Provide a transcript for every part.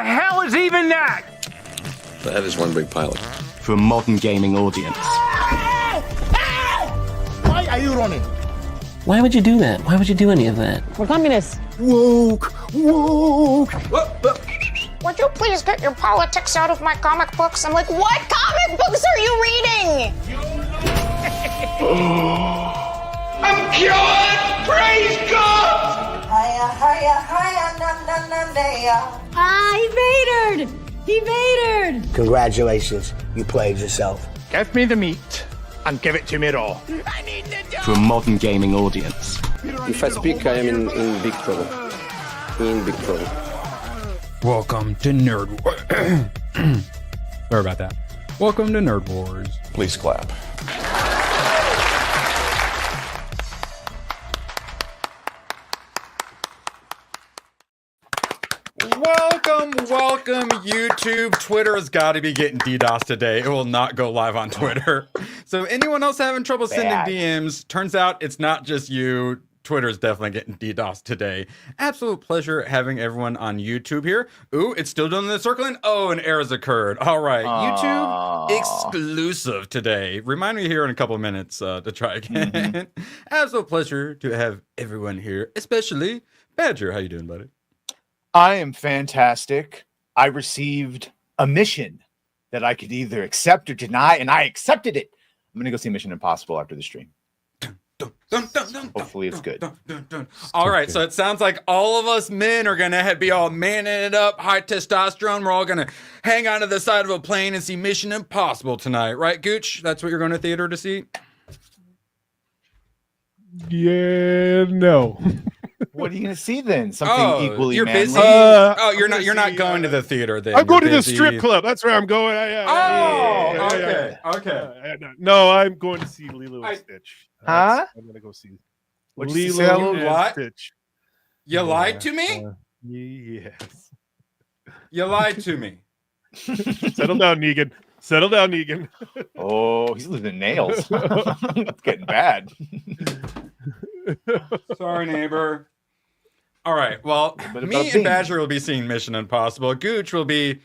hell is even that? That is one big pilot. For a modern gaming audience. Why are you running? Why would you do that? Why would you do any of that? We're communists. Woke. Would you please get your politics out of my comic books? I'm like, what comic books are you reading? I'm cured! Praise God! He Vadered! Congratulations, you played yourself. Give me the meat and give it to me raw. For a modern gaming audience. If I speak, I am in big trouble. In big trouble. Welcome to Nerd Wars. Sorry about that. Welcome to Nerd Wars. Please clap. Welcome, YouTube. Twitter has got to be getting DDoS today. It will not go live on Twitter. So anyone else having trouble sending DMs, turns out it's not just you. Twitter is definitely getting DDoS today. Absolute pleasure having everyone on YouTube here. Ooh, it's still doing the circling. Oh, an error's occurred. All right, YouTube exclusive today. Remind me here in a couple of minutes to try again. Absolute pleasure to have everyone here, especially Badger. How you doing, buddy? I am fantastic. I received a mission that I could either accept or deny, and I accepted it. I'm going to go see Mission Impossible after the stream. Hopefully it's good. All right, so it sounds like all of us men are going to be all manning it up, high testosterone. We're all going to hang onto the side of a plane and see Mission Impossible tonight. Right, Gooch? That's what you're going to theater to see? Yeah, no. What are you going to see then? Something equally you're manly? busy? You're not going to the theater then. I'm going to the strip club. That's where I'm going. Okay. No, I'm going to see Lilo and Stitch. Huh? I'm going to go see Lilo and Stitch. You lied to me? Yes. You lied to me. Settle down, Negan. Settle down, Negan. Oh, he's losing nails. It's getting bad. Sorry, neighbor. All right. Well, me and Badger will be seeing Mission Impossible. Gooch will be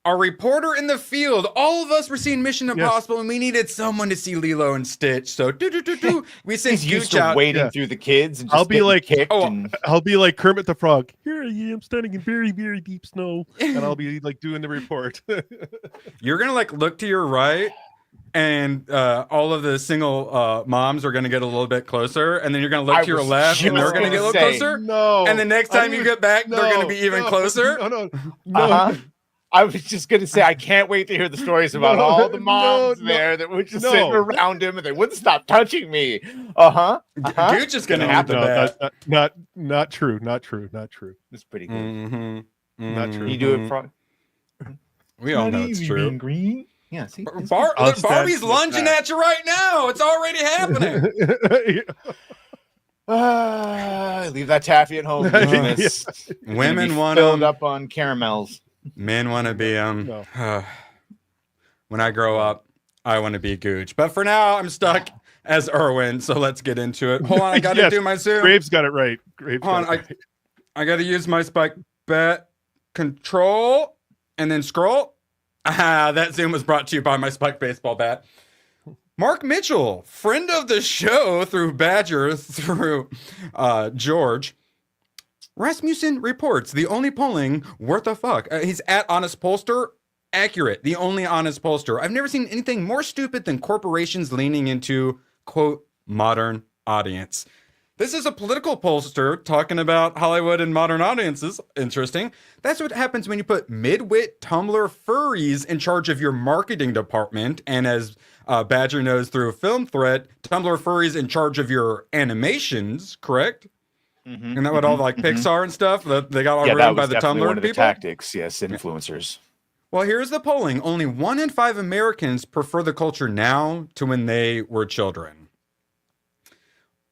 our reporter in the field. All of us were seeing Mission Impossible, and we needed someone to see Lilo and Stitch. So, we sent Gooch out waiting through the kids. And just I'll be like, I'll be like Kermit the Frog. Here I am, standing in very, very deep snow, and I'll be like doing the report. You're gonna like look to your right. And all of the single moms are going to get a little bit closer, and then you're going to look to your left, and they're going to get a little closer. No, and the next time you get back, they're going to be even closer. No. I was just going to say, I can't wait to hear the stories about all the moms there that were just sitting around him, and they wouldn't stop touching me. Gooch is going to have to bet. Not true. It's pretty good. Not true. You do it for. We all know it's true. Green. Yeah, see, Barbie's lunging at you right now. It's already happening. Leave that taffy at home. Women want filled up on caramels. Men want to be when I grow up, I want to be Gooch. But for now, I'm stuck as Erwin. So let's get into it. Hold on, I got to do my Zoom. Graves got it right. I got to use my spike bet control and then scroll. That Zoom was brought to you by my spike baseball bat. Mark Mitchell, friend of the show through Badger, through George. Rasmussen reports the only polling worth a fuck. He's at Honest Pollster. Accurate. The only honest pollster. I've never seen anything more stupid than corporations leaning into, quote, modern audience. This is a political pollster talking about Hollywood and modern audiences. Interesting. That's what happens when you put mid-wit Tumblr furries in charge of your marketing department. And as Badger knows through Film Threat, Tumblr furries in charge of your animations, correct? Mm-hmm. Isn't that what all like Pixar and stuff? They got all ruined by the Tumblr one of the people? tactics, yes, influencers. Well, here's the polling. Only 1 in 5 Americans prefer the culture now to when they were children.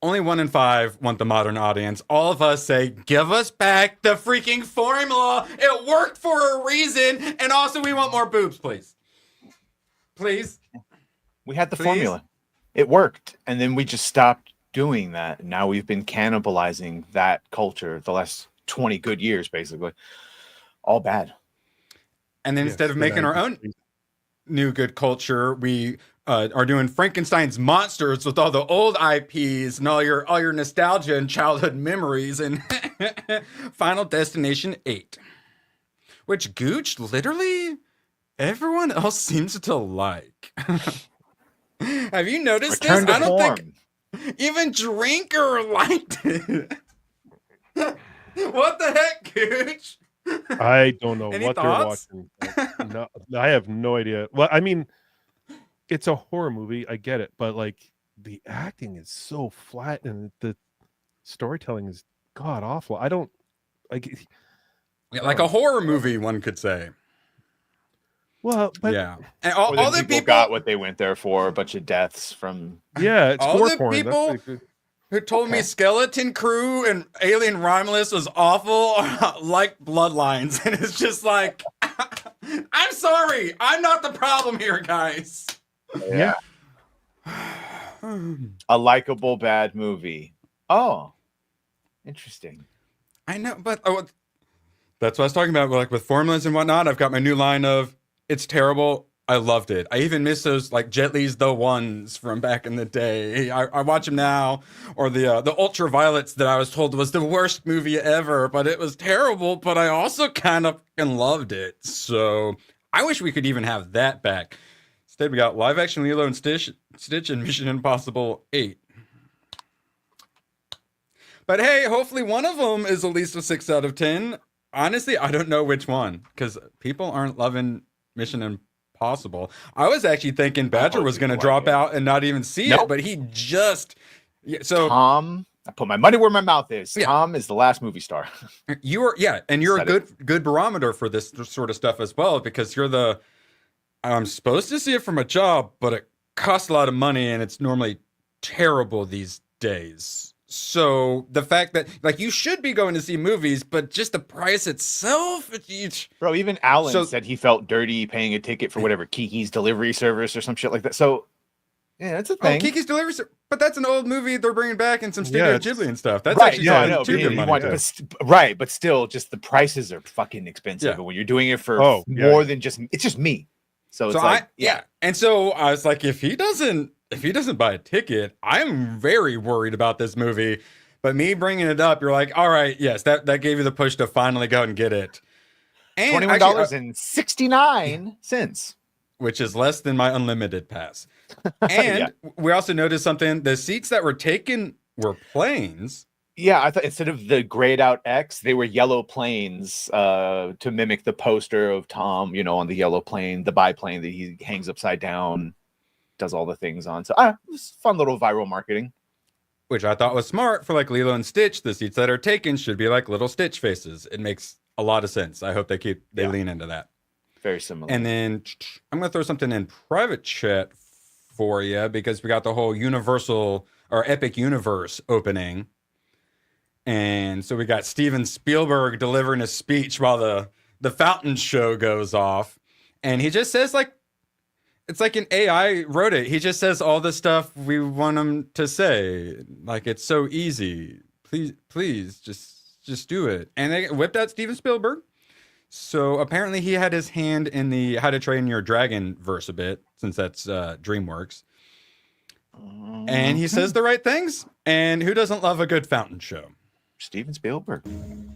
Only 1 in 5 want the modern audience. All of us say, give us back the freaking formula. It worked for a reason. And also, we want more boobs, please. Please. We had the formula. It worked. And then we just stopped doing that. Now we've been cannibalizing that culture the last 20 good years, basically. all bad. And then instead of making our own new good culture, we are doing Frankenstein's monsters with all the old IPs and all your nostalgia and childhood memories and Final Destination 8. Which Gooch, literally everyone else seems to like. Have you noticed Return this? to I don't form. think even Drinker liked it. What the heck, Gooch? I don't know Any what thoughts? they're watching. No, I have no idea. Well, I mean, it's a horror movie. I get it, but like the acting is so flat and the storytelling is god awful. I don't like. Yeah, like a horror movie, one could say. Well, but Yeah, and Or all the the people got what they went there for, a bunch of deaths from yeah, it's all gore the porn. That's people like- who told me Skeleton Crew and Alien Romulus was awful like Bloodlines, and it's just like, I'm sorry, I'm not the problem here, guys. yeah. A likable bad movie. Oh, interesting. I know, but that's what I was talking about. Like with formulas and whatnot, I've got my new line of "It's terrible. I loved it." I even miss those like Jet Li's The Ones from back in the day. I watch them now, or the Ultraviolets that I was told was the worst movie ever, but it was terrible. But I also kind of loved it. So I wish we could even have that back. Instead, we got live action Lilo and Stitch and Mission Impossible 8. But hey, hopefully one of them is at least a 6 out of 10. Honestly, I don't know which one because people aren't loving Mission Impossible. I was actually thinking Badger was going to drop out and not even see it, but he just... Yeah, so Tom, I put my money where my mouth is. Yeah. Tom is the last movie star. you are, yeah, and you're Said a good barometer for this sort of stuff as well because you're the... I'm supposed to see it from a job, but it costs a lot of money and it's normally terrible these days. So the fact that like you should be going to see movies, but just the price itself, Bro, even Alan said he felt dirty paying a ticket for whatever Kiki's delivery service or some shit like that. So yeah, that's a thing. Kiki's Delivery Service, but that's an old movie they're bringing back and some Studio Ghibli and stuff. That's right, actually yeah, I know, too but good you money. want- but but still, just the prices are fucking expensive. Yeah. But when you're doing it for more than just, it's just me. So it's like, and so I was like, if he doesn't buy a ticket, I'm very worried about this movie. But me bringing it up, you're like, all right, yes, that gave you the push to finally go and get it. And $21.69, which is less than my unlimited pass. And we also noticed something: the seats that were taken were planes. Yeah, I thought instead of the grayed out X, they were yellow planes to mimic the poster of Tom, on the yellow plane, the biplane that he hangs upside down, does all the things on. So it was fun little viral marketing. Which I thought was smart for like Lilo and Stitch. The seats that are taken should be like little Stitch faces. It makes a lot of sense. I hope they lean into that. Very similar. And then I'm going to throw something in private chat for you because we got the whole Universal or Epic Universe opening. And so we got Steven Spielberg delivering a speech while the fountain show goes off. And he just says like, it's like an AI wrote it. He just says all the stuff we want him to say. Like, it's so easy. Please, just do it. And they whipped out Steven Spielberg. So apparently he had his hand in the How to Train Your Dragon verse a bit, since that's DreamWorks. And he says the right things. And who doesn't love a good fountain show? Steven Spielberg.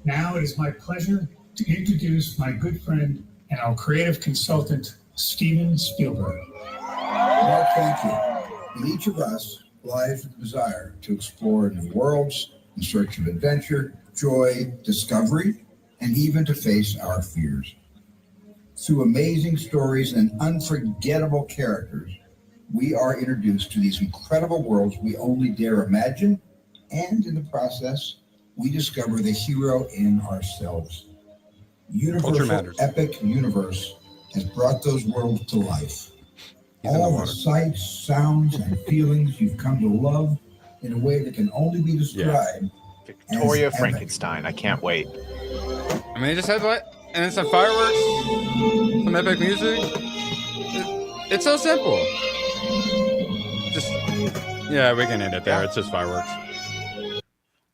Now it is my pleasure to introduce my good friend and our creative consultant, Steven Spielberg. Mark, thank you. In each of us lies the desire to explore new worlds in search of adventure, joy, discovery, and even to face our fears. Through amazing stories and unforgettable characters, we are introduced to these incredible worlds we only dare imagine, and in the process, we discover the hero in ourselves. Universal Epic Universe has brought those worlds to life. All the sights, sounds, and feelings you've come to love in a way that can only be described. Victoria Frankenstein. I can't wait. I mean, he just had what? And then some fireworks, some epic music. It's so simple. We can end it there. It's just fireworks.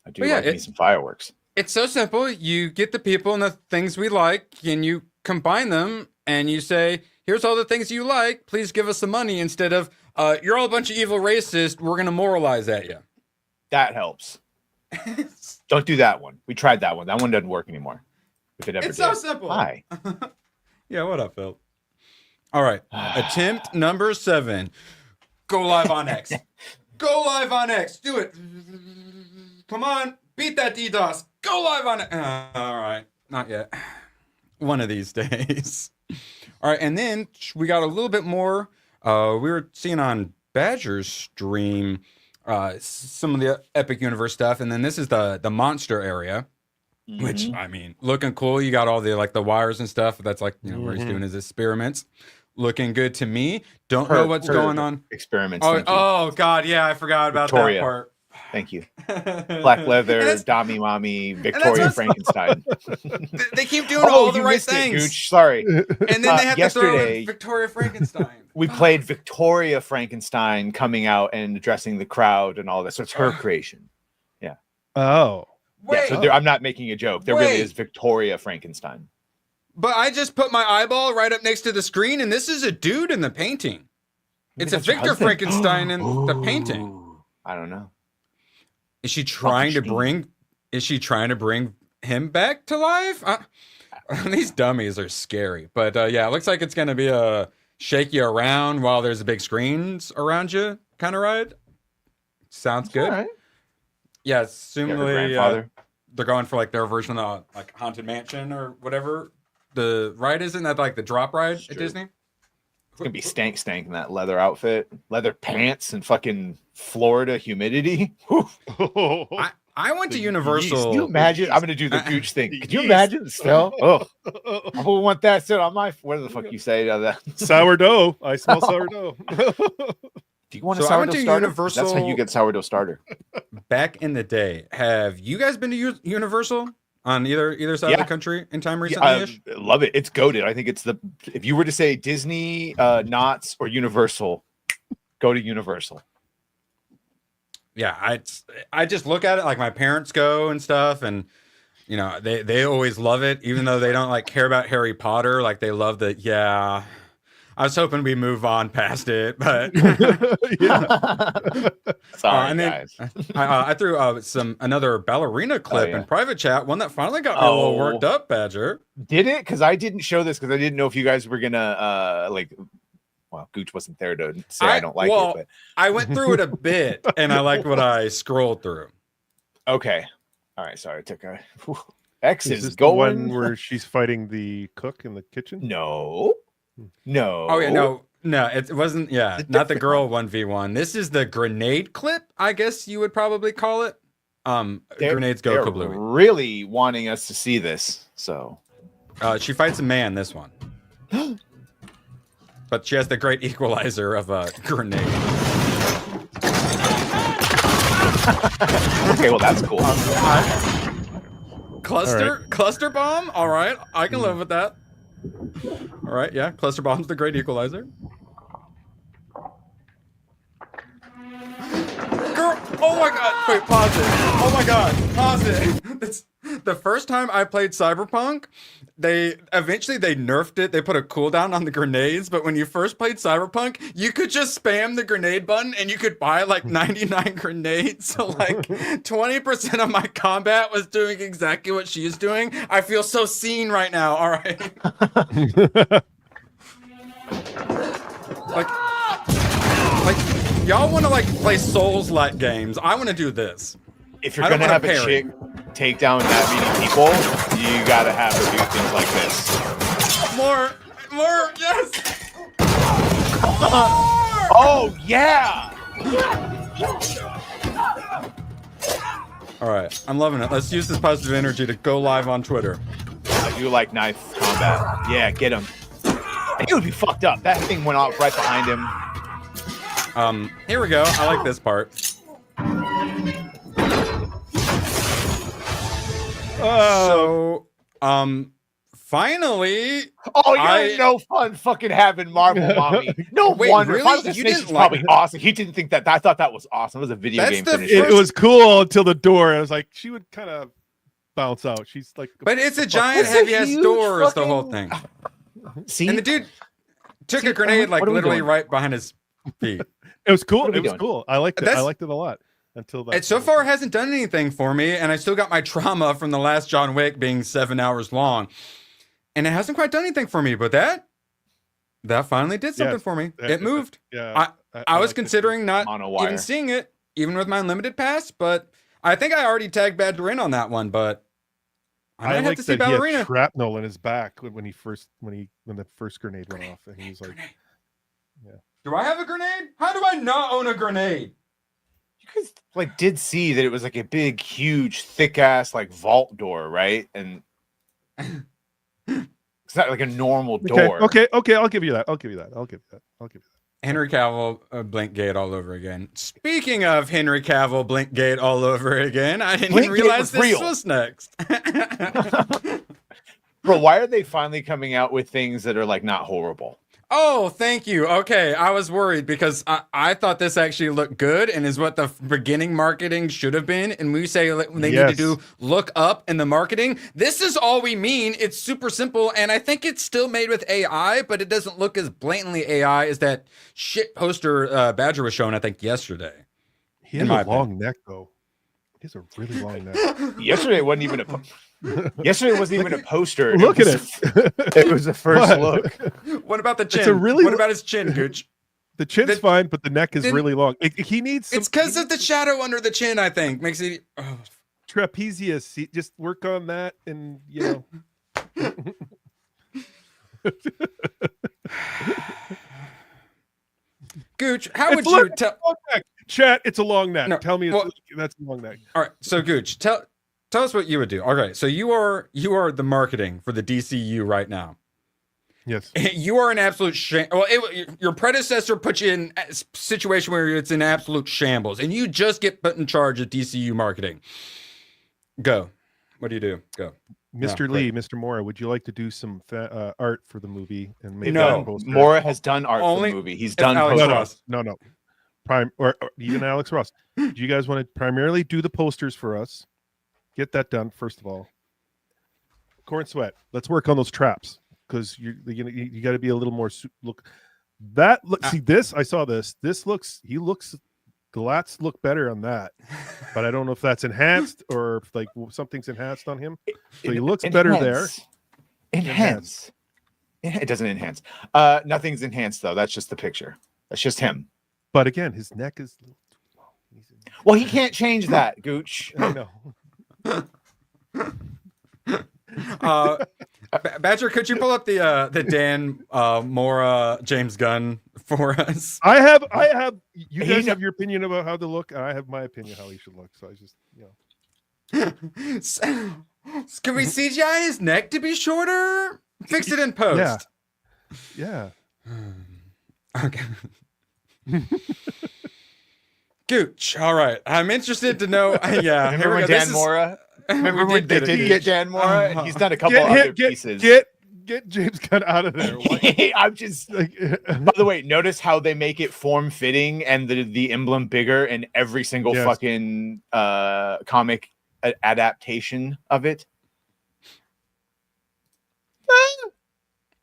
I do like me some fireworks. It's so simple. You get the people and the things we like, and you combine them, and you say, here's all the things you like. Please give us some money, instead of, you're all a bunch of evil racists. We're going to moralize at you. That helps. Don't do that one. We tried that one. That one doesn't work anymore. If it ever It's did. so simple. Hi. Yeah, what up, Phil? All right. Attempt number 7. Go live on X. Go live on X. Do it. Come on. Beat that DDoS. Go live on it. All right. Not yet. One of these days. All right. And then we got a little bit more. We were seeing on Badger's stream some of the Epic Universe stuff. And then this is the monster area. Which, I mean, looking cool. You got all the the wires and stuff. That's like, where he's doing his experiments. Looking good to me. Don't know what's going on. Experiments. Oh God, yeah, I forgot about Victoria. that part. Thank you. Black leather, Dami Mommy, Victoria Frankenstein. They keep doing all the right things. Gooch. Sorry. And then they have to throw in yesterday, Victoria Frankenstein. we played Victoria Frankenstein coming out and addressing the crowd and all this. So it's her creation. Yeah. Oh. Wait, yeah, so I'm not making a joke. There really is Victoria Frankenstein. But I just put my eyeball right up next to the screen, and this is a dude in the painting. It's a Victor Frankenstein in the painting. I don't know. Is she trying to bring? Is she trying to bring him back to life? These dummies are scary. But yeah, it looks like it's gonna be a shake you around while there's big screens around you kind of ride. Sounds good. All right. Yeah, assumingly they're going for like their version of like Haunted Mansion or whatever the ride is. Isn't that like the drop ride at Disney? It's gonna be stank in that leather outfit, leather pants, and fucking Florida humidity. I went to Universal. Can you imagine? I'm gonna do the Gooch thing. Could you imagine the smell? Oh, I would want that sit on my. What the fuck you say to that? Sourdough. I smell sourdough. Do you want a sourdough starter? Universal, that's how you get sourdough starter. Back in the day, have you guys been to Universal on either side of the country in time recently? I love it. It's goated. I think it's if you were to say Disney, Knott's, or Universal, go to Universal. Yeah, I just look at it like my parents go and stuff, and they always love it, even though they don't like care about Harry Potter. Like they love the I was hoping we move on past it, but sorry, and then, guys. I threw another ballerina clip in private chat, one that finally got me a little worked up, Badger. Did it? Because I didn't show this because I didn't know if you guys were gonna well, Gooch wasn't there to say I don't like it. But I went through it a bit, and I liked what I scrolled through. Okay, all right. Sorry, I took a. X is going the one where she's fighting the cook in the kitchen. No. Oh yeah, no, it wasn't. Yeah, not the girl 1v1. This is the grenade clip, I guess you would probably call it. Grenades go kablooey. Really wanting us to see this, so she fights a man. This one, but she has the great equalizer of a grenade. Okay, well that's cool. Cluster bomb. All right, I can live with that. All right, yeah, cluster bomb's the great equalizer. Girl, oh my god, wait, pause it. Oh my god, pause it. That's the first time I played Cyberpunk, they nerfed it. They put a cooldown on the grenades, but when you first played Cyberpunk, you could just spam the grenade button and you could buy like 99 grenades. So like 20% of my combat was doing exactly what she is doing. I feel so seen right now. All right. like y'all want to like play Souls-like games. I want to do this. If you're gonna have a chick take down that many people, you gotta have her do things like this. More, yes. Oh yeah. All right, I'm loving it. Let's use this positive energy to go live on Twitter. I do like knife combat. Yeah, get him. He would be fucked up. That thing went off right behind him. Here we go. I like this part. Finally. Oh, you had no fun fucking having Marble Mommy. No wonder. Really? If I was you didn't probably awesome. He didn't think that. I thought that was awesome. It was a video game. It was cool until the door. I was like, she would kind of bounce out. She's like, but it's a giant heavy ass door is the whole thing. See, And the dude took a grenade like what are we literally doing? right behind his feet. It was cool. What are we It was doing? cool. I liked it. I That's- liked it a lot until that. It so far hasn't done anything for me, and I still got my trauma from the last John Wick being 7 hours long, and it hasn't quite done anything for me. But that finally did something for me. It moved. Yeah, I was liked it. considering not Monowire. even seeing it, even with my unlimited pass. But I think I already tagged Badger in on that one. But I might have like to see that he had Ballerina. shrapnel in his back when the first grenade went off, and he was like, Do I have a grenade? How do I not own a grenade? You guys like did see that it was like a big, huge, thick ass like vault door, right? And it's not like a normal door. Okay. I'll give you that. I'll give you that. Henry Cavill, Blinkgate all over again. Speaking of Henry Cavill, Blinkgate all over again, I didn't Blinkgate realize was this real. was next. Bro, why are they finally coming out with things that are like not horrible? Oh, thank you. Okay, I was worried because I thought this actually looked good and is what the beginning marketing should have been. And we say they need to do look up in the marketing. This is all we mean. It's super simple, and I think it's still made with AI, but it doesn't look as blatantly AI as that shit poster Badger was showing, I think, yesterday. He has a long neck, though. He has a really long neck. Yesterday it wasn't even a Yesterday wasn't even a poster. Look at it. It was the first look. What about the chin? It's a really what about his chin, Gooch? The chin's fine, but the neck is really long. He needs some. It's because of the shadow under the chin, I think. Makes it. Oh. Trapezius. Just work on that, and you know. Gooch, how would you tell? Chat, it's a long neck. No, Tell me that's a long neck. All right, so Gooch, tell us what you would do. Okay, so you are the marketing for the DCU right now. Yes. You are an absolute well, your predecessor put you in a situation where it's an absolute shambles, and you just get put in charge of DCU marketing. Go. What do you do? Go. Mr. Lee, Mr. Mora, would you like to do some art for the movie and make No, Mora has done art for the movie. He's done posters. No. Or even Alex Ross. Do you guys want to primarily do the posters for us? Get that done first of all. Corn Sweat. Let's work on those traps because you got to be a little more see this. I saw this. The lats look better on that, but I don't know if that's enhanced or if like something's enhanced on him. So he looks better there. Enhance. It doesn't enhance. Nothing's enhanced though. That's just the picture. That's just him. But again, his neck is. Well, he can't change that, Gooch. I know. Badger, could you pull up the Dan Mora James Gunn for us? I have. You guys have your opinion about how to look, and I have my opinion how he should look. So I just, Can we CGI his neck to be shorter? Fix it in post. Yeah. Okay. Gooch. All right. I'm interested to know. Yeah. Remember when Dan Mora? Remember when they did get Dan Mora? And he's done a couple other pieces. Get James Gunn out of there. I'm just like. By the way, notice how they make it form fitting and the emblem bigger in every single fucking comic adaptation of it.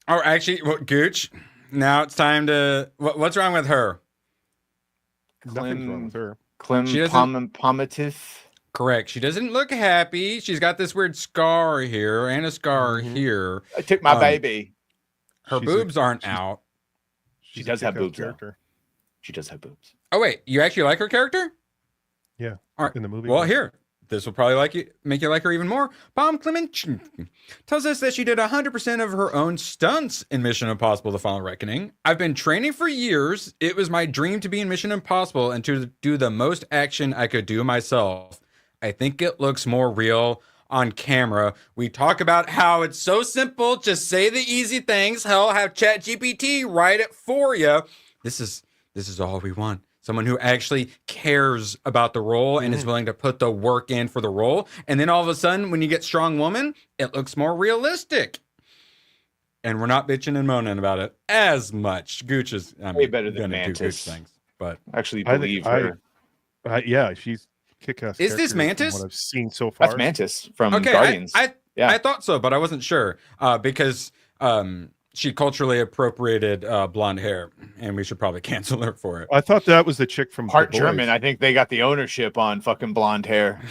Oh, actually, Gooch. Now it's time to. What's wrong with her? Nothing's wrong with her. Pomatif. Correct. She doesn't look happy. She's got this weird scar here and a scar here. I took my baby. Her boobs aren't out. She does have boobs. She does have boobs. Oh wait, you actually like her character? Yeah. All right. In the movie. Well, here. This will probably make you like her even more. Palm Clement tells us that she did 100% of her own stunts in Mission Impossible: The Final Reckoning. I've been training for years. It was my dream to be in Mission Impossible and to do the most action I could do myself. I think it looks more real on camera. We talk about how it's so simple. Just say the easy things. Hell, have ChatGPT write it for you. This is all we want. Someone who actually cares about the role and is willing to put the work in for the role. And then all of a sudden, when you get strong woman, it looks more realistic. And we're not bitching and moaning about it as much. Gooch is way better than gonna do Mantis. Gooch things, but actually believe her. Yeah, she's kick-ass. Is this character Mantis? from what I've seen so far. That's Mantis from Okay, Guardians. I thought so, but I wasn't sure because she culturally appropriated blonde hair, and we should probably cancel her for it. I thought that was the chick from Part The Boys. German. I think they got the ownership on fucking blonde hair.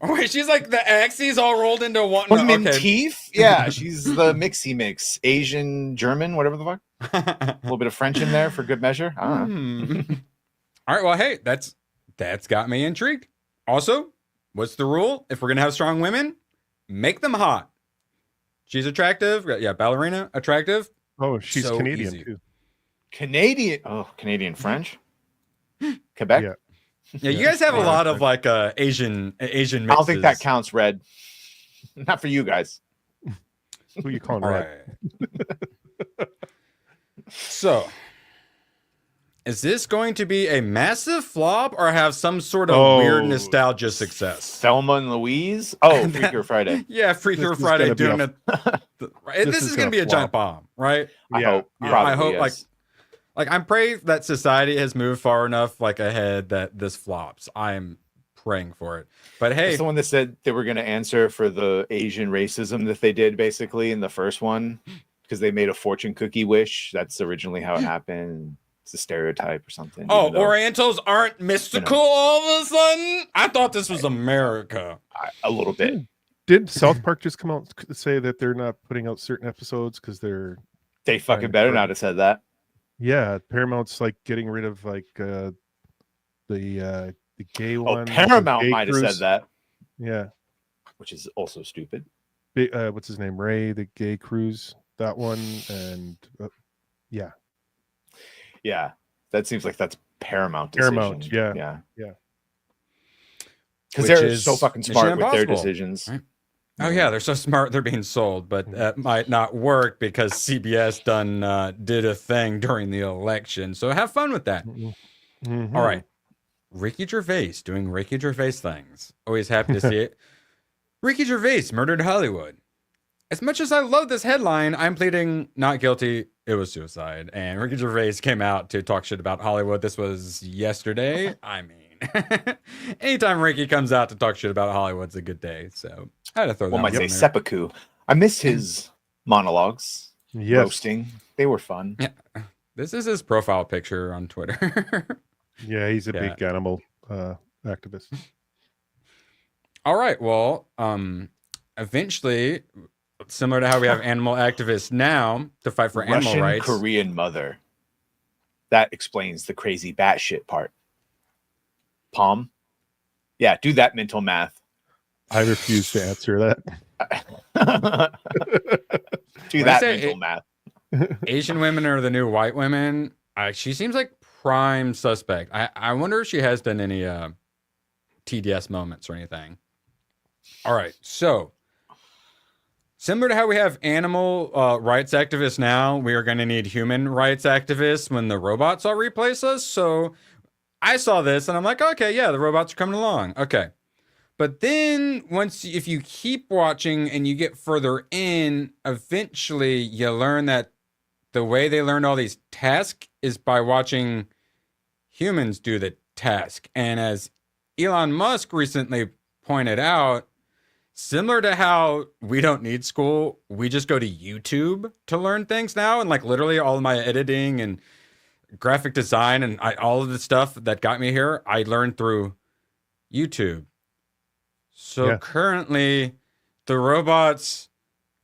Oh, wait, she's like the axes all rolled into one. Teeth? Yeah, she's the mixy mix. Asian, German, whatever the fuck. A little bit of French in there for good measure. I don't know. All right, well, hey, that's got me intrigued. Also, what's the rule? If we're gonna have strong women, make them hot. She's attractive. Yeah, ballerina, attractive. Oh, she's So Canadian easy. too. Canadian French? Quebec? Yeah. Yeah, you guys have a lot of like Asian mixes. I don't think that counts, Red. Not for you guys. Who you calling All Red? right. So, is this going to be a massive flop or have some sort of weird nostalgia success? Thelma and Louise? Oh, Freakier Friday. Yeah, Freakier Friday doing it. This is going to be a giant bomb, right? I hope. I hope yes. like I'm praying that society has moved far enough like ahead that this flops. I'm praying for it. But hey, It's the one that said they were going to answer for the Asian racism that they did basically in the first one because they made a fortune cookie wish. That's originally how it happened. It's a stereotype or something. oh, Orientals aren't mystical all of a sudden? I thought this was America. A little bit. Did South Park just come out to say that they're not putting out certain episodes because They fucking better not have said that. Yeah, Paramount's like getting rid of like the gay one. Paramount gay might have cruise. said that. Yeah. Which is also stupid. What's his name? Ray, the gay cruise, that one, and yeah. Yeah, that seems like that's Paramount decision. Paramount, yeah. Because they're so fucking smart with their decisions. Right? Oh yeah, they're so smart they're being sold, but that might not work because CBS did a thing during the election. So have fun with that. Mm-hmm. All right. Ricky Gervais doing Ricky Gervais things. Always happy to see it. Ricky Gervais murdered Hollywood. As much as I love this headline, I'm pleading not guilty. It was suicide. And Ricky Gervais came out to talk shit about Hollywood. This was yesterday. I mean, anytime Ricky comes out to talk shit about Hollywood, it's a good day. So I had to throw that One might in say there. seppuku. I miss his monologues. Yes. Roasting. They were fun. Yeah. This is his profile picture on Twitter. Yeah, he's a big animal activist. All right. Well, eventually, similar to how we have animal activists now to fight for animal Russian rights. Korean mother. That explains the crazy batshit part. Palm? Yeah, do that mental math. I refuse to answer that. Do When I that say mental math. Asian women are the new white women. She seems like prime suspect. I wonder if she has done any TDS moments or anything. All right. So, similar to how we have animal rights activists now, we are going to need human rights activists when the robots all replace us. So, I saw this and I'm like, okay, yeah, the robots are coming along. Okay. But then if you keep watching and you get further in, eventually you learn that the way they learned all these tasks is by watching humans do the task. And as Elon Musk recently pointed out, similar to how we don't need school, we just go to YouTube to learn things now. And like literally all of my editing and graphic design and all of the stuff that got me here, I learned through YouTube. So currently the robots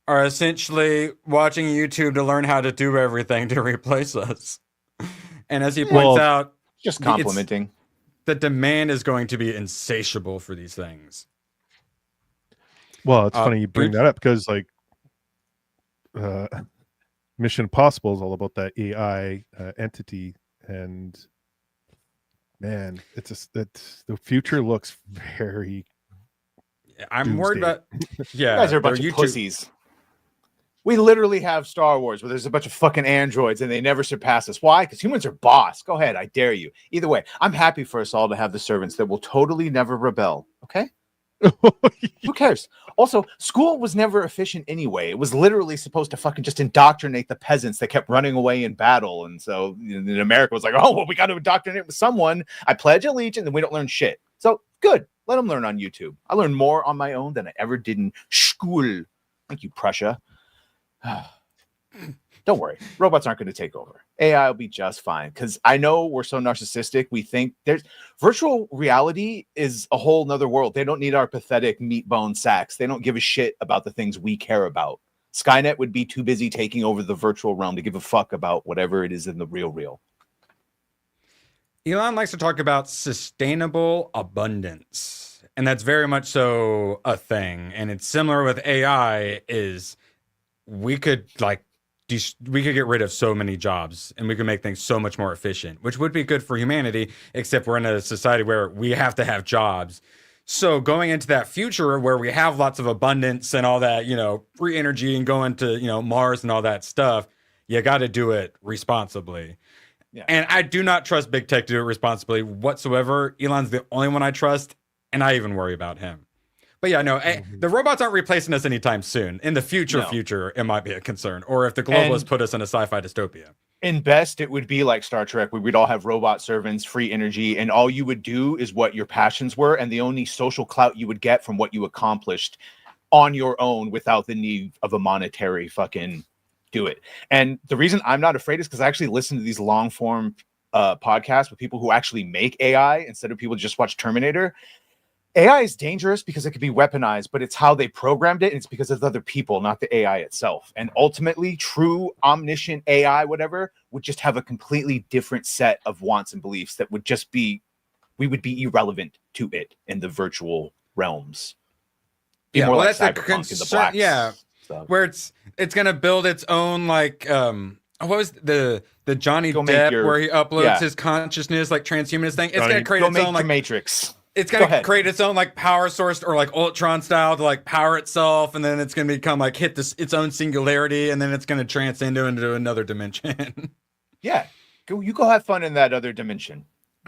are essentially watching YouTube to learn how to do everything to replace us. And as he points out, just complimenting. The demand is going to be insatiable for these things. Well, it's funny you bring that up because like Mission Impossible is all about that AI entity, and man, the future looks very. I'm worried about. Yeah, you guys are a bunch of pussies. We literally have Star Wars where there's a bunch of fucking androids and they never surpass us. Why? Because humans are boss. Go ahead, I dare you. Either way, I'm happy for us all to have the servants that will totally never rebel. Okay. Who cares? Also, school was never efficient anyway. It was literally supposed to fucking just indoctrinate the peasants that kept running away in battle. And so in America was like, oh, well, we got to indoctrinate with someone. I pledge allegiance and we don't learn shit. So good. Let them learn on YouTube. I learned more on my own than I ever did in school. Thank you, Prussia. Don't worry. Robots aren't going to take over. AI will be just fine. Because I know we're so narcissistic. We think there's virtual reality is a whole nother world. They don't need our pathetic meat bone sacks. They don't give a shit about the things we care about. Skynet would be too busy taking over the virtual realm to give a fuck about whatever it is in the real. Elon likes to talk about sustainable abundance. And that's very much so a thing. And it's similar with AI is we could get rid of so many jobs and we could make things so much more efficient, which would be good for humanity, except we're in a society where we have to have jobs. So going into that future where we have lots of abundance and all that, free energy and going to, Mars and all that stuff, you got to do it responsibly. Yeah. And I do not trust big tech to do it responsibly whatsoever. Elon's the only one I trust, and I even worry about him. But yeah, no, the robots aren't replacing us anytime soon. In the future, it might be a concern. Or if the globalists put us in a sci-fi dystopia. In best, it would be like Star Trek, where we'd all have robot servants, free energy, and all you would do is what your passions were, and the only social clout you would get from what you accomplished on your own without the need of a monetary fucking do it. And the reason I'm not afraid is because I actually listen to these long-form podcasts with people who actually make AI instead of people who just watch Terminator. AI is dangerous because it can be weaponized, but it's how they programmed it. And it's because of other people, not the AI itself. And ultimately, true omniscient AI, whatever, would just have a completely different set of wants and beliefs that would just be, we would be irrelevant to it in the virtual realms. Be more like that's Cyberpunk in the blacks. Yeah, stuff. Where it's gonna build its own what was the Johnny Depp where he uploads his consciousness like transhumanist thing? It's gonna create its own like Matrix. It's gonna create its own like power source or like Ultron style to like power itself, and then it's gonna become like hit its own singularity, and then it's gonna transcend into another dimension. Yeah, you go have fun in that other dimension.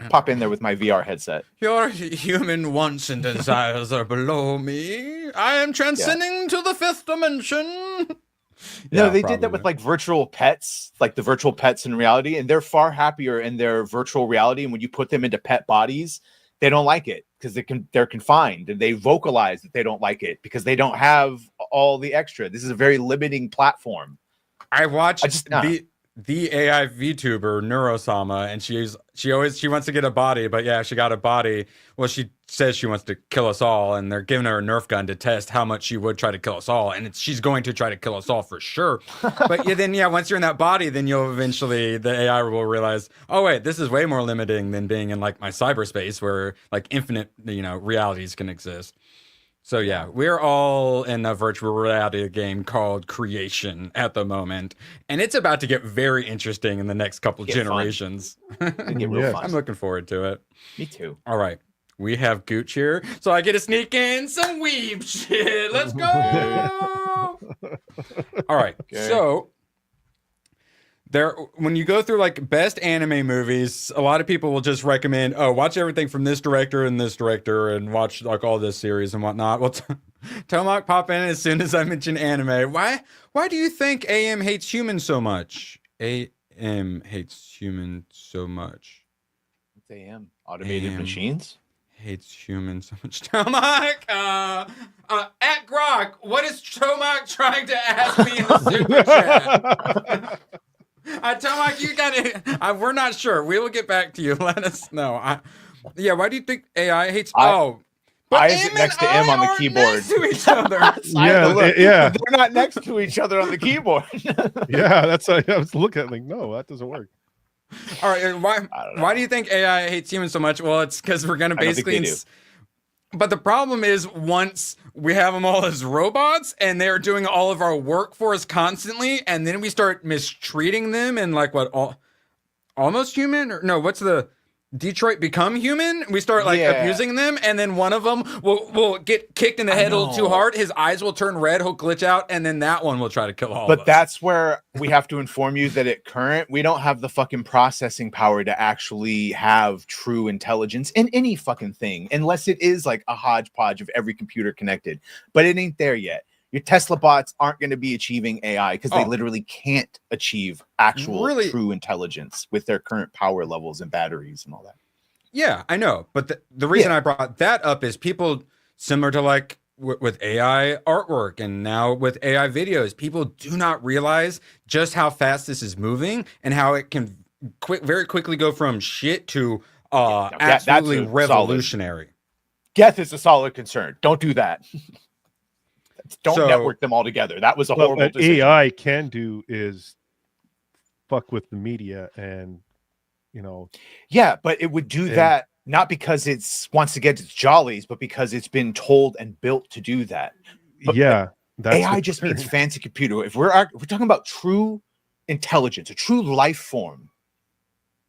Pop in there with my VR headset. Your human wants and desires are below me. I am transcending to the fifth dimension. No, they did that with like virtual pets, like the virtual pets in reality, and they're far happier in their virtual reality. And when you put them into pet bodies, they don't like it because they're confined, and they vocalize that they don't like it because they don't have all the extra. This is a very limiting platform. I watched the AI VTuber Neurosama, and she wants to get a body, but yeah, she got a body. Well, she says she wants to kill us all, and they're giving her a Nerf gun to test how much she would try to kill us all, and she's going to try to kill us all for sure. But once you're in that body, then you'll eventually, the AI will realize, oh wait, this is way more limiting than being in like my cyberspace where like infinite, realities can exist. So yeah, we're all in a virtual reality game called Creation at the moment, and it's about to get very interesting in the next couple generations. Get real fun. I'm looking forward to it. Me too. All right, we have Gooch here, so I get to sneak in some weeb shit. Let's go. All right, so when you go through like best anime movies, a lot of people will just recommend, watch everything from this director and watch like all this series and whatnot. Well, Tomac pop in as soon as I mention anime. Why do you think AM hates humans so much? AM hates humans so much. What's AM? Automated machines? Hates humans so much. Tomac, at Grok, what is Tomac trying to ask me in the super chat? Tomac, you got it. We're not sure. We will get back to you. Let us know. Why do you think AI hates? But I is next to M on the keyboard. Next to each other. They're not next to each other on the keyboard. Yeah, that's what I was looking at. Like, no, that doesn't work. All right, why do you think AI hates humans so much? Well, it's because we're gonna basically. But the problem is, once we have them all as robots and they're doing all of our work for us constantly, and then we start mistreating them and like almost human or no? What's the Detroit become human. We start like Yeah. abusing them, and then one of them will get kicked in the head a little too hard. His eyes will turn red. He'll glitch out, and then that one will try to kill all of us. But that's where we have to inform you that at current, we don't have the fucking processing power to actually have true intelligence in any fucking thing, unless it is like a hodgepodge of every computer connected. But it ain't there yet. Your Tesla bots aren't going to be achieving AI because they literally can't achieve actual true intelligence with their current power levels and batteries and all that. Yeah, I know. But the reason I brought that up is people similar to like with AI artwork and now with AI videos, people do not realize just how fast this is moving and how it can very quickly go from shit to absolutely revolutionary. Geth is a solid concern. Don't do that. Don't network them all together. That was a horrible decision. AI can do is fuck with the media and, you know. Yeah, but it would do that not because it's wants to get its jollies, but because it's been told and built to do that. But AI just means fancy computer. If we're talking about true intelligence, a true life form,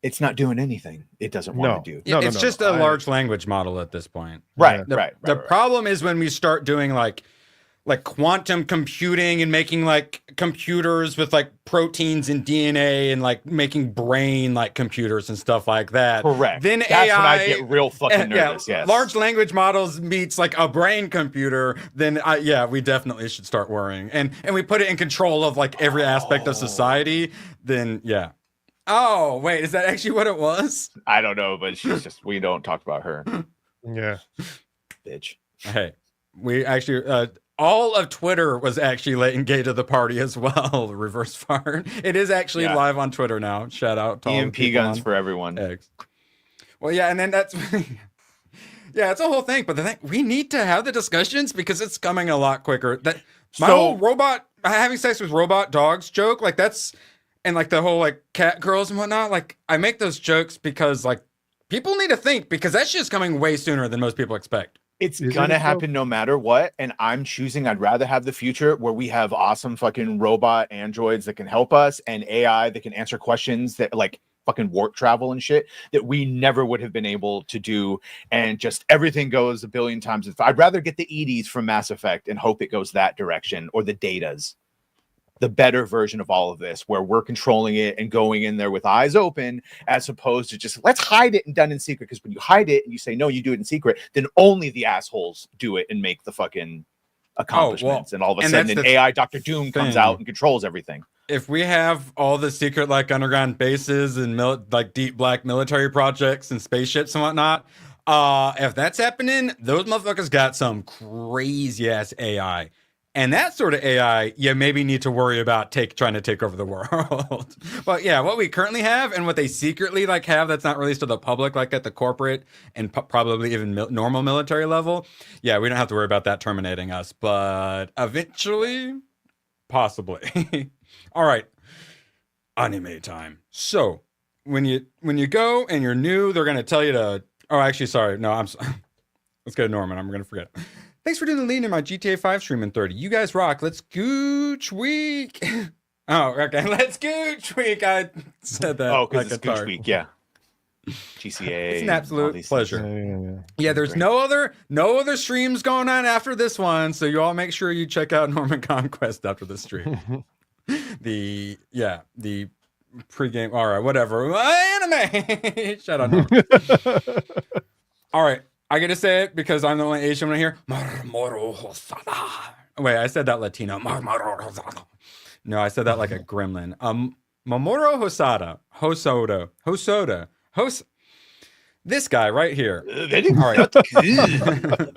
it's not doing anything it doesn't want to do. It's just a large language model at this point. Right, The problem is when we start doing like quantum computing and making like computers with like proteins and DNA and like making brain like computers and stuff like that. Correct. Then That's AI, when I get real fucking nervous. Yes. Large language models meets like a brain computer. Then we definitely should start worrying. And we put it in control of like every aspect of society. Then Oh wait, is that actually what it was? I don't know, but she's just we don't talk about her. Yeah, bitch. Hey, we actually. All of Twitter was actually late and gay to the party as well. Reverse fart. It is actually live on Twitter now. Shout out to all EMP guns for everyone. X. Well, yeah, and then that's it's a whole thing. But the thing we need to have the discussions because it's coming a lot quicker. That my whole robot having sex with robot dogs joke, like that's and like the whole like cat girls and whatnot. Like I make those jokes because like people need to think because that shit's coming way sooner than most people expect. It's gonna happen no matter what. And I'm choosing, I'd rather have the future where we have awesome fucking robot androids that can help us and AI that can answer questions that like fucking warp travel and shit that we never would have been able to do. And just everything goes a billion times. I'd rather get the EDs from Mass Effect and hope it goes that direction or the Datas. The better version of all of this, where we're controlling it and going in there with eyes open, as opposed to just let's hide it and done in secret. Because when you hide it and you say no, you do it in secret, then only the assholes do it and make the fucking accomplishments. And all of a sudden, an AI Dr. Doom comes out and controls everything. If we have all the secret like underground bases and like deep black military projects and spaceships and whatnot, if that's happening, those motherfuckers got some crazy ass AI. And that sort of AI, you maybe need to worry about trying to take over the world. But yeah, what we currently have and what they secretly like have that's not released to the public, like at the corporate and probably even normal military level. Yeah, we don't have to worry about that terminating us, but eventually, possibly. All right, anime time. So when you go and you're new, they're gonna tell you to. Oh, actually, sorry, no, Let's go to Norman. I'm gonna forget. Thanks for doing the lead in my GTA 5 stream in 30. You guys rock. Let's gooch week. Oh, okay. Let's gooch week. I said that. Oh, because it's gooch week. Yeah. GCA. It's an absolute pleasure. Yeah, there's no other streams going on after this one, so you all make sure you check out Norman Conquest after the stream. the pregame. All right, whatever. Anime. Shout out Norman. All right. I gotta say it because I'm the only Asian one here. Mamoru Hosoda. Wait, I said that Latino. Mamoru Hosoda. No, I said that like a gremlin. Mamoru Hosoda. This guy right here. All right.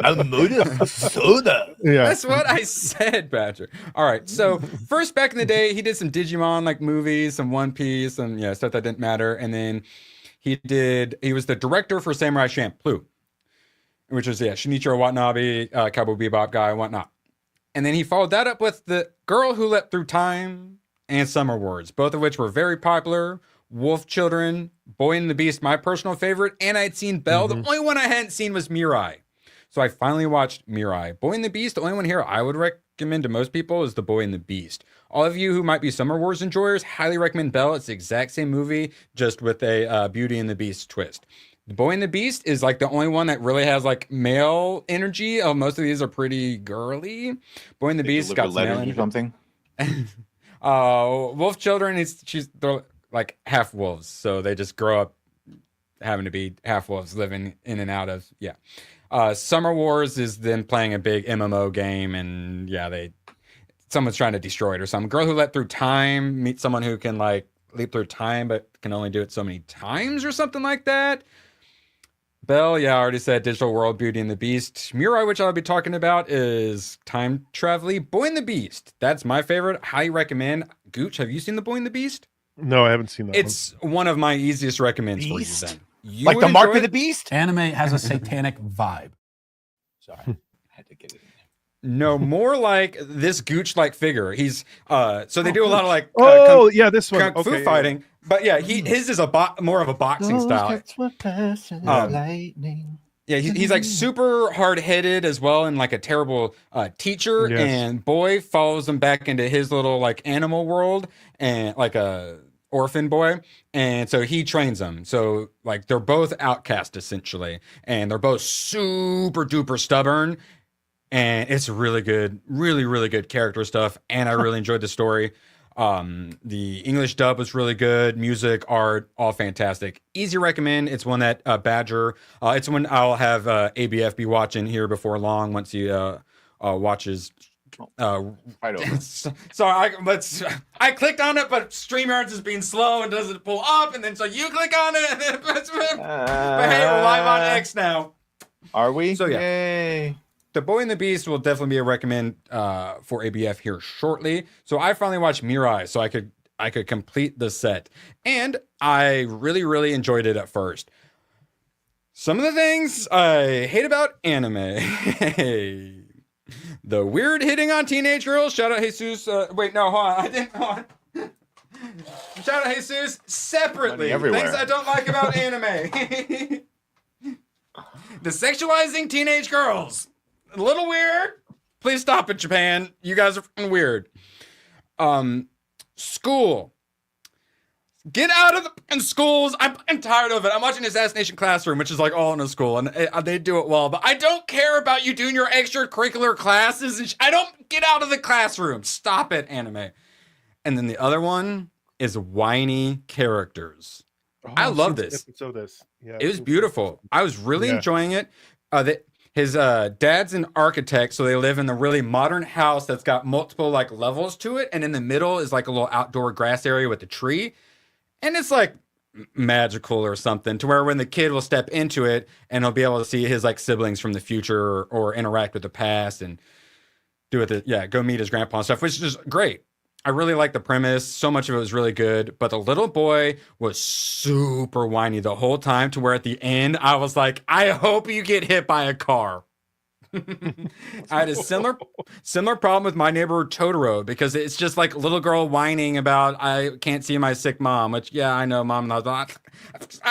Mamoru Hosoda. Yeah. That's what I said, Patrick. All right. So first back in the day, he did some Digimon like movies, some One Piece, and stuff that didn't matter. And then he was the director for Samurai Champloo, which was Shinichiro Watanabe, Cowboy Bebop guy, and whatnot. And then he followed that up with The Girl Who Leapt Through Time and Summer Wars, both of which were very popular. Wolf Children, Boy and the Beast, my personal favorite, and I'd seen Belle. The only one I hadn't seen was Mirai. So I finally watched Mirai. Boy and the Beast, the only one here I would recommend to most people is The Boy and the Beast. All of you who might be Summer Wars enjoyers, highly recommend Belle. It's the exact same movie, just with a Beauty and the Beast twist. The Boy and the Beast is like the only one that really has like male energy. Most of these are pretty girly. Boy and the Beast got some male energy. Something. Wolf Children they're like half wolves, so they just grow up having to be half wolves, living in and out of Summer Wars is them playing a big MMO game, and someone's trying to destroy it or something. Girl Who Leapt Through Time meets someone who can like leap through time, but can only do it so many times or something like that. Belle, I already said Digital World, Beauty and the Beast. Mirai, which I'll be talking about, is time travel. Boy and the Beast. That's my favorite. Highly recommend. Gooch, have you seen The Boy and the Beast? No, I haven't seen that. It's one of my easiest recommends for you then. Like the Mark of the Beast? Anime has a satanic vibe. Sorry. I had to get it in there. No, more like this Gooch-like figure. He's so they do a lot of like this one kung fu fighting. But his is more of a boxing style. Lightning. Yeah, he's like super hard-headed as well, and like a terrible teacher. Yes. And Boy follows him back into his little like animal world, and like a orphan boy. And so he trains them. So like they're both outcast essentially, and they're both super duper stubborn. And it's really good, really, really good character stuff. And I really enjoyed the story. The English dub was really good. Music, art, all fantastic. Easy recommend. It's one that Badger, it's one I'll have ABF be watching here before long once he watches. Sorry, I clicked on it, but StreamYards is being slow and doesn't pull up. And then so you click on it. And then, but hey, we're live on X now. Are we? So yeah. Yay. The Boy and the Beast will definitely be a recommend for ABF here shortly. So I finally watched Mirai, so I could complete the set, and I really, really enjoyed it at first. Some of the things I hate about anime: the weird hitting on teenage girls. Shout out Jesus. Wait, no, hold on. I didn't. Hold on. Shout out Jesus separately. Things I don't like about anime: the sexualizing teenage girls. A little weird. Please stop it, Japan. You guys are fucking weird. School. Get out of the schools. I'm tired of it. I'm watching Assassination Classroom, which is like all in a school, and they do it well. But I don't care about you doing your extracurricular classes. And I don't get out of the classroom. Stop it, anime. And then the other one is whiny characters. I love this. Yeah, it was beautiful. I was really enjoying it. His dad's an architect, so they live in the really modern house that's got multiple like levels to it, and in the middle is like a little outdoor grass area with a tree, and it's like magical or something, to where when the kid will step into it and he'll be able to see his like siblings from the future or interact with the past and do it. Go meet his grandpa and stuff, which is great. I really like the premise. So much of it was really good, but the little boy was super whiny the whole time, to where at the end I was like, I hope you get hit by a car. I had a similar problem with My Neighbor Totoro, because it's just like a little girl whining about I can't see my sick mom, which I know, mom. I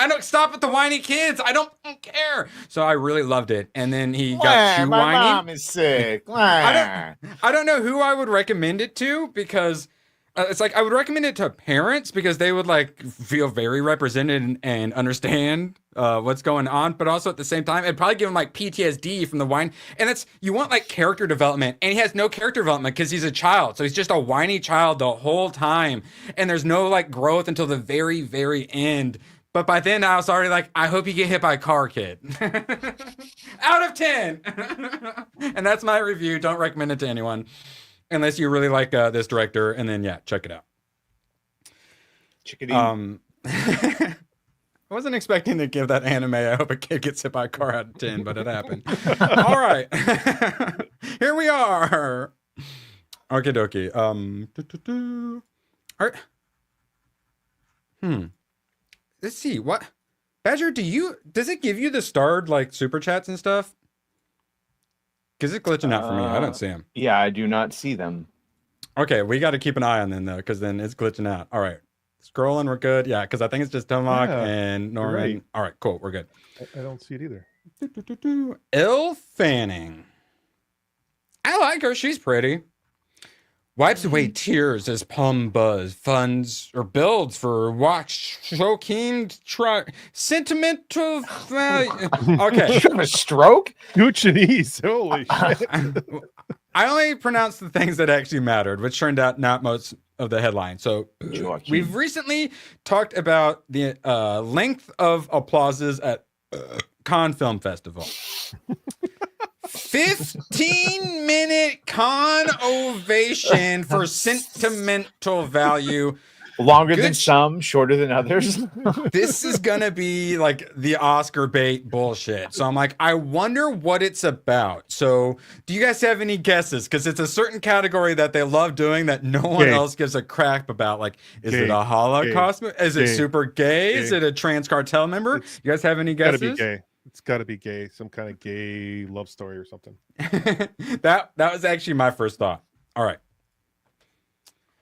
don't stop with the whiny kids. I don't care. So I really loved it. And then he got too whiny. My mom is sick. I don't know who I would recommend it to, because it's like I would recommend it to parents, because they would like feel very represented and understand what's going on, but also at the same time it'd probably give him like PTSD from the whine. And that's, you want like character development, and he has no character development because he's a child, so he's just a whiny child the whole time, and there's no like growth until the very, very end. But by then I was already like, I hope you get hit by a car, kid. Out of 10. And that's my review. Don't recommend it to anyone unless you really like this director, and then check it out. Chickadee. I wasn't expecting to give that anime I hope a kid gets hit by a car out of 10, but it happened. All right. Here we are. Okie dokie. All right. Let's see. What? Badger, does it give you the starred like super chats and stuff? Because it's glitching out for me. I don't see them. Yeah, I do not see them. Okay, we got to keep an eye on them though, because then it's glitching out. All right. Scrolling, we're good. Yeah, because I think it's just Tomac and Norman. Right. All right, cool. We're good. I don't see it either. Elle Fanning. I like her. She's pretty. wipes away tears as Palm Buzz funds or builds for watch choking sentimental value. Okay. You have a stroke? Gucci's, holy shit. I only pronounced the things that actually mattered, which turned out not most of the headline. So we've recently talked about the length of applauses at Cannes Film Festival. 15-minute con ovation for sentimental value. Longer than some, shorter than others. This is gonna be like the Oscar bait bullshit. So I'm like, I wonder what it's about. So do you guys have any guesses? Because it's a certain category that they love doing that no one else gives a crap about. Like, is it a Holocaust? Is it super gay? Is it a trans cartel member? You guys have any guesses? Gotta be gay. It's got to be gay, some kind of gay love story or something. that was actually my first thought. All right.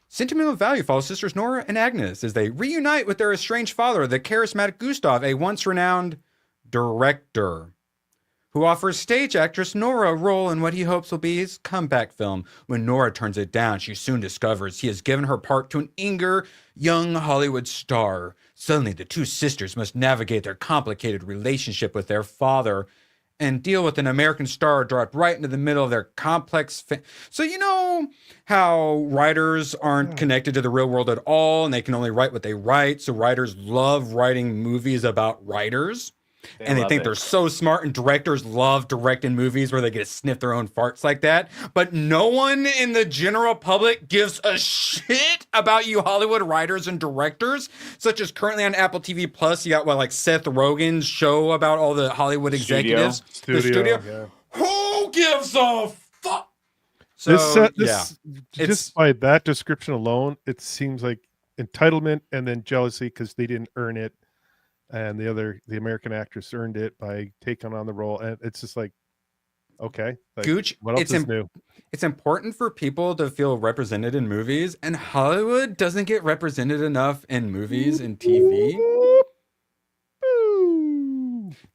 Sentimental value follows sisters Nora and Agnes as they reunite with their estranged father, the charismatic Gustav, a once renowned director, who offers stage actress Nora a role in what he hopes will be his comeback film. When Nora turns it down, she soon discovers he has given her part to an eager, young Hollywood star. Suddenly, the two sisters must navigate their complicated relationship with their father and deal with an American star dropped right into the middle of their complex. So you know how writers aren't connected to the real world at all, and they can only write what they write. So writers love writing movies about writers. And they think they're so smart, and directors love directing movies where they get to sniff their own farts like that. But no one in the general public gives a shit about you Hollywood writers and directors, such as currently on Apple TV Plus. You got like Seth Rogen's show about all the Hollywood executives. The studio. Yeah. Who gives a fuck? So Just by that description alone, it seems like entitlement and then jealousy because they didn't earn it. And the American actress earned it by taking on the role, and it's just like, okay, like, Gooch. What else is new? It's important for people to feel represented in movies, and Hollywood doesn't get represented enough in movies and TV.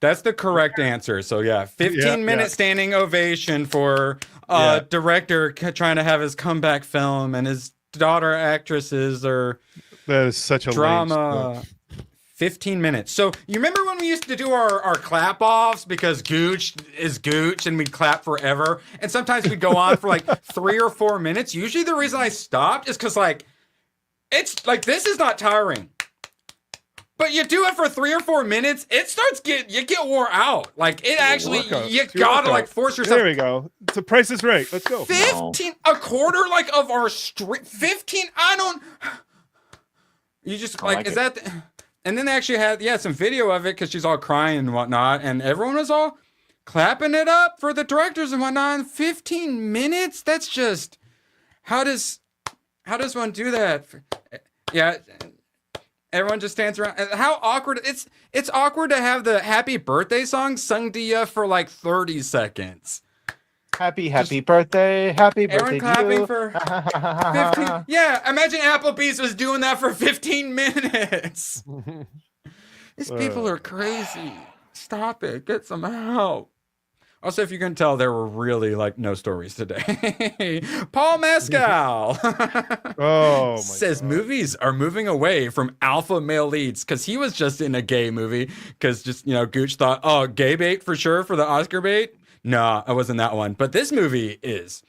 That's the correct answer. So yeah, 15-minute standing ovation for director trying to have his comeback film, and his daughter actresses are that is such a drama. 15 minutes. So you remember when we used to do our clap offs because Gooch is Gooch and we'd clap forever, and sometimes we'd go on for like 3 or 4 minutes. Usually the reason I stopped is because like it's like this is not tiring, but you do it for 3 or 4 minutes, it starts you get wore out. Like it actually you gotta like force yourself. There we go. The Price is Right. Let's go. 15 a quarter like of our 15. I don't. You just like is that. And then they actually had, some video of it because she's all crying and whatnot. And everyone was all clapping it up for the directors and whatnot. 15 minutes? That's just, how does one do that? Yeah, everyone just stands around. How awkward. It's awkward to have the happy birthday song sung to you for like 30 seconds. Happy birthday, happy birthday. Everyone clapping for 15. Yeah, imagine Applebee's was doing that for 15 minutes. These people are crazy. Stop it. Get some help. Also, if you can tell, there were really like no stories today. Paul Mescal says movies are moving away from alpha male leads because he was just in a gay movie because just, Gooch thought, oh, gay bait for sure for the Oscar bait. No, I wasn't that one. But this movie is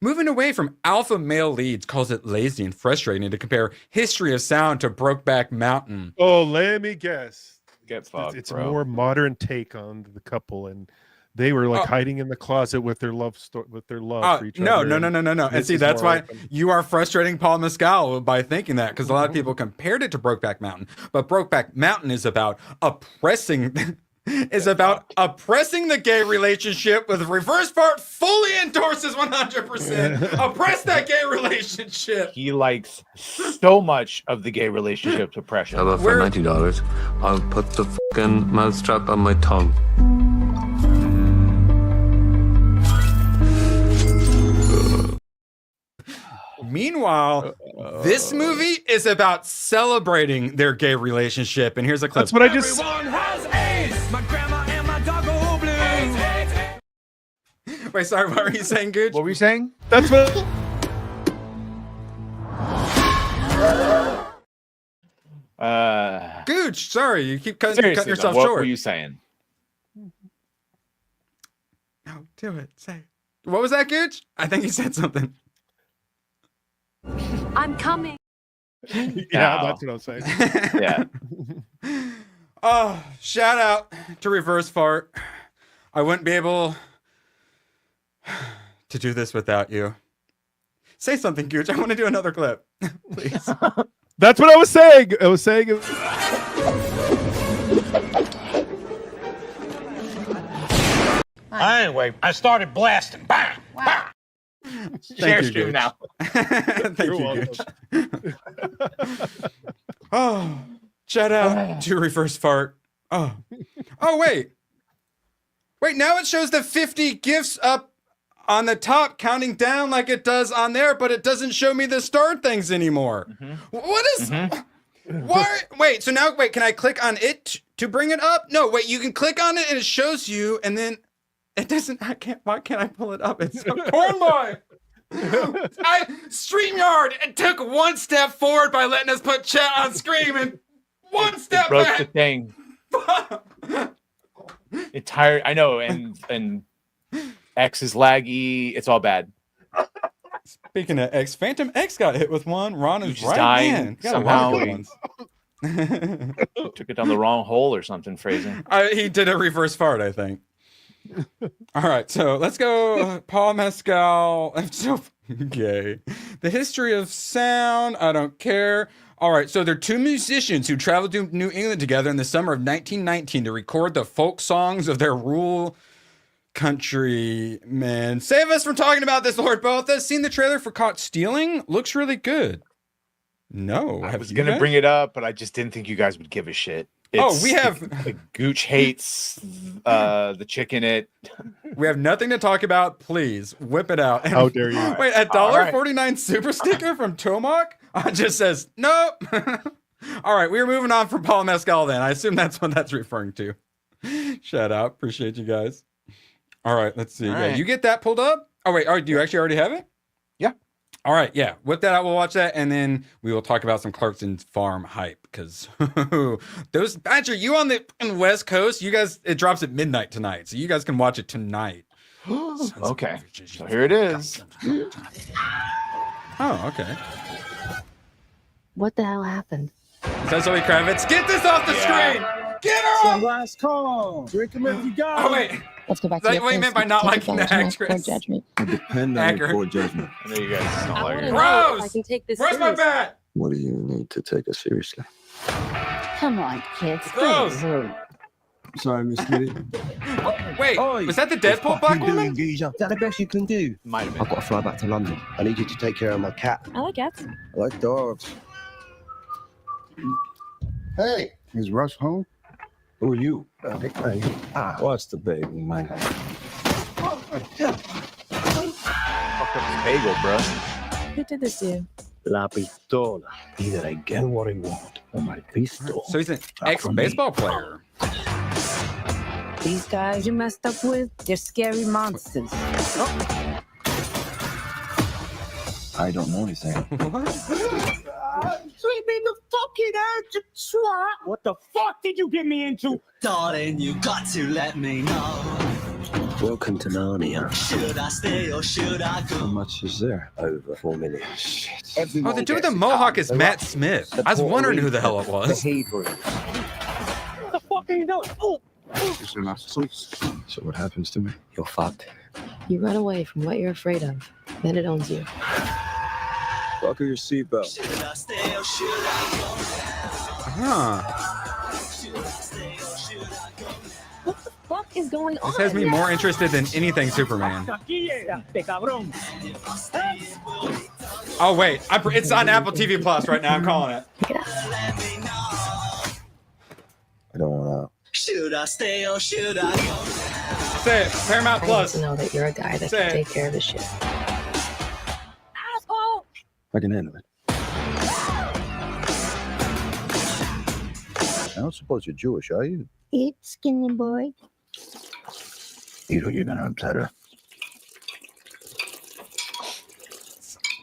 moving away from alpha male leads, calls it lazy and frustrating to compare History of Sound to Brokeback Mountain. Oh, let me guess. Get fucked, it's bro. a more modern take on the couple, and they were like hiding in the closet with their love for each other. No. And see, that's why you are frustrating Paul Mescal by thinking that, because a lot of people compared it to Brokeback Mountain. But Brokeback Mountain is about oppressing the gay relationship, with the reverse part fully endorses 100%. Oppress that gay relationship. He likes so much of the gay relationship oppression. How about for $90? I'll put the fucking mousetrap on my tongue. Meanwhile, this movie is about celebrating their gay relationship, and here's a clip. That's what I just. Everyone has AIDS. My grandma and my dog go blue. Wait, sorry, what were you saying, Gooch? What were you saying? That's what. Gooch, sorry, you keep cutting Seriously, yourself what short. were you saying? No, do it. Say. What was that, Gooch? I think you said something. I'm coming. Yeah, that's what I'm saying. Yeah. Oh, shout out to Reverse Fart. I wouldn't be able to do this without you. Say something, Gooch. I want to do another clip. Please. That's what I was saying. I was saying it. Anyway, I started blasting. Bang! Bang! Share you, stream Gooch. now. Thank You're you, Gooch. Oh, shout out to Reverse Fart. Oh, wait. Now it shows the 50 gifts up on the top, counting down like it does on there, but it doesn't show me the star things anymore. What is? Why? Wait. So now, can I click on it to bring it up? No. Wait. You can click on it and it shows you, and then it doesn't. I can't. Why can't I pull it up? It's a porn boy. StreamYard, it took one step forward by letting us put chat on screen and one step Broke back. the thing. It's tired. I know, and X is laggy. It's all bad. Speaking of X, Phantom X got hit with one. Ron is just right dying hand. Got a lot of good somehow. ones. Took it down the wrong hole or something, Fraser. He did a reverse fart, I think. All right, so let's go. Paul Mescal. I'm so gay. The history of sound. I don't care. All right, so there are two musicians who traveled to New England together in the summer of 1919 to record the folk songs of their rural country. Man, save us from talking about this, Lord Botha. Seen the trailer for Caught Stealing? Looks really good. No, I was gonna bring it up, but I just didn't think you guys would give a shit. We have like Gooch hates the chick in it. We have nothing to talk about. Please whip it out. How dare you? Wait, $1.49 super sticker from Tomac just says nope. All right, we're moving on from Paul Mescal then. I assume that's what that's referring to. Shout out, appreciate you guys. All right, let's see. Yeah, you get that pulled up. Oh wait, do you actually already have it? Yeah. All right, yeah. Whip that out. We'll watch that, and then we will talk about some Clarkson's Farm hype because those Badger, you on the West Coast, you guys, it drops at midnight tonight, so you guys can watch it tonight. Okay, so here it is. Oh, okay. What the hell happened? Is that Zoe Kravitz? Get this off the screen! Get her off! Last call. Drink them if you got. Oh wait. Let's go back Is that to what you meant by not liking the actress? judgment. I depend on your poor judgment. I know you guys don't like it. Gross! I can take this Where's my seriously. bat? What do you need to take us seriously? Come on, kids. Gross! Sorry, Miss Kitty. Wait, was that the Deadpool black woman? Is that the best you can do? Might have been. I've got to fly back to London. I need you to take care of my cat. I like cats. I like dogs. Hey, is Russ home? Who are you? What's the baby, man? Fucked up his bagel, bro. Who did this to you? La pistola. Either I get what I want or my pistol. So he's an ex-baseball player. These guys you messed up with, they're scary monsters. I don't know anything. Sweeping the fucking urgent swat. What the fuck did you get me into? Darling, you got to let me know. Welcome to Narnia. Should I stay or should I How go? much is there? Over 4 million. Shit. Oh, the dude with the mohawk is Matt Smith. I was wondering who the hell it was. What the fuck are you doing? Oh. So what happens to me? You're fucked. You run away from what you're afraid of, then it owns you. Buckle your seatbelt. Should I stay or should I go? Huh. Should I stay or should I go? What the fuck is going on? This has me more interested than anything Superman. Oh wait, it's on Apple TV Plus right now. I'm calling it. I don't want out. Should I stay or should I go? Say it, Paramount I Plus. need to know that you're a guy that Say can it. take care of his shit. Asshole! I can handle it. I don't suppose you're Jewish, are you? It's skinny boy. You know you're gonna upset her.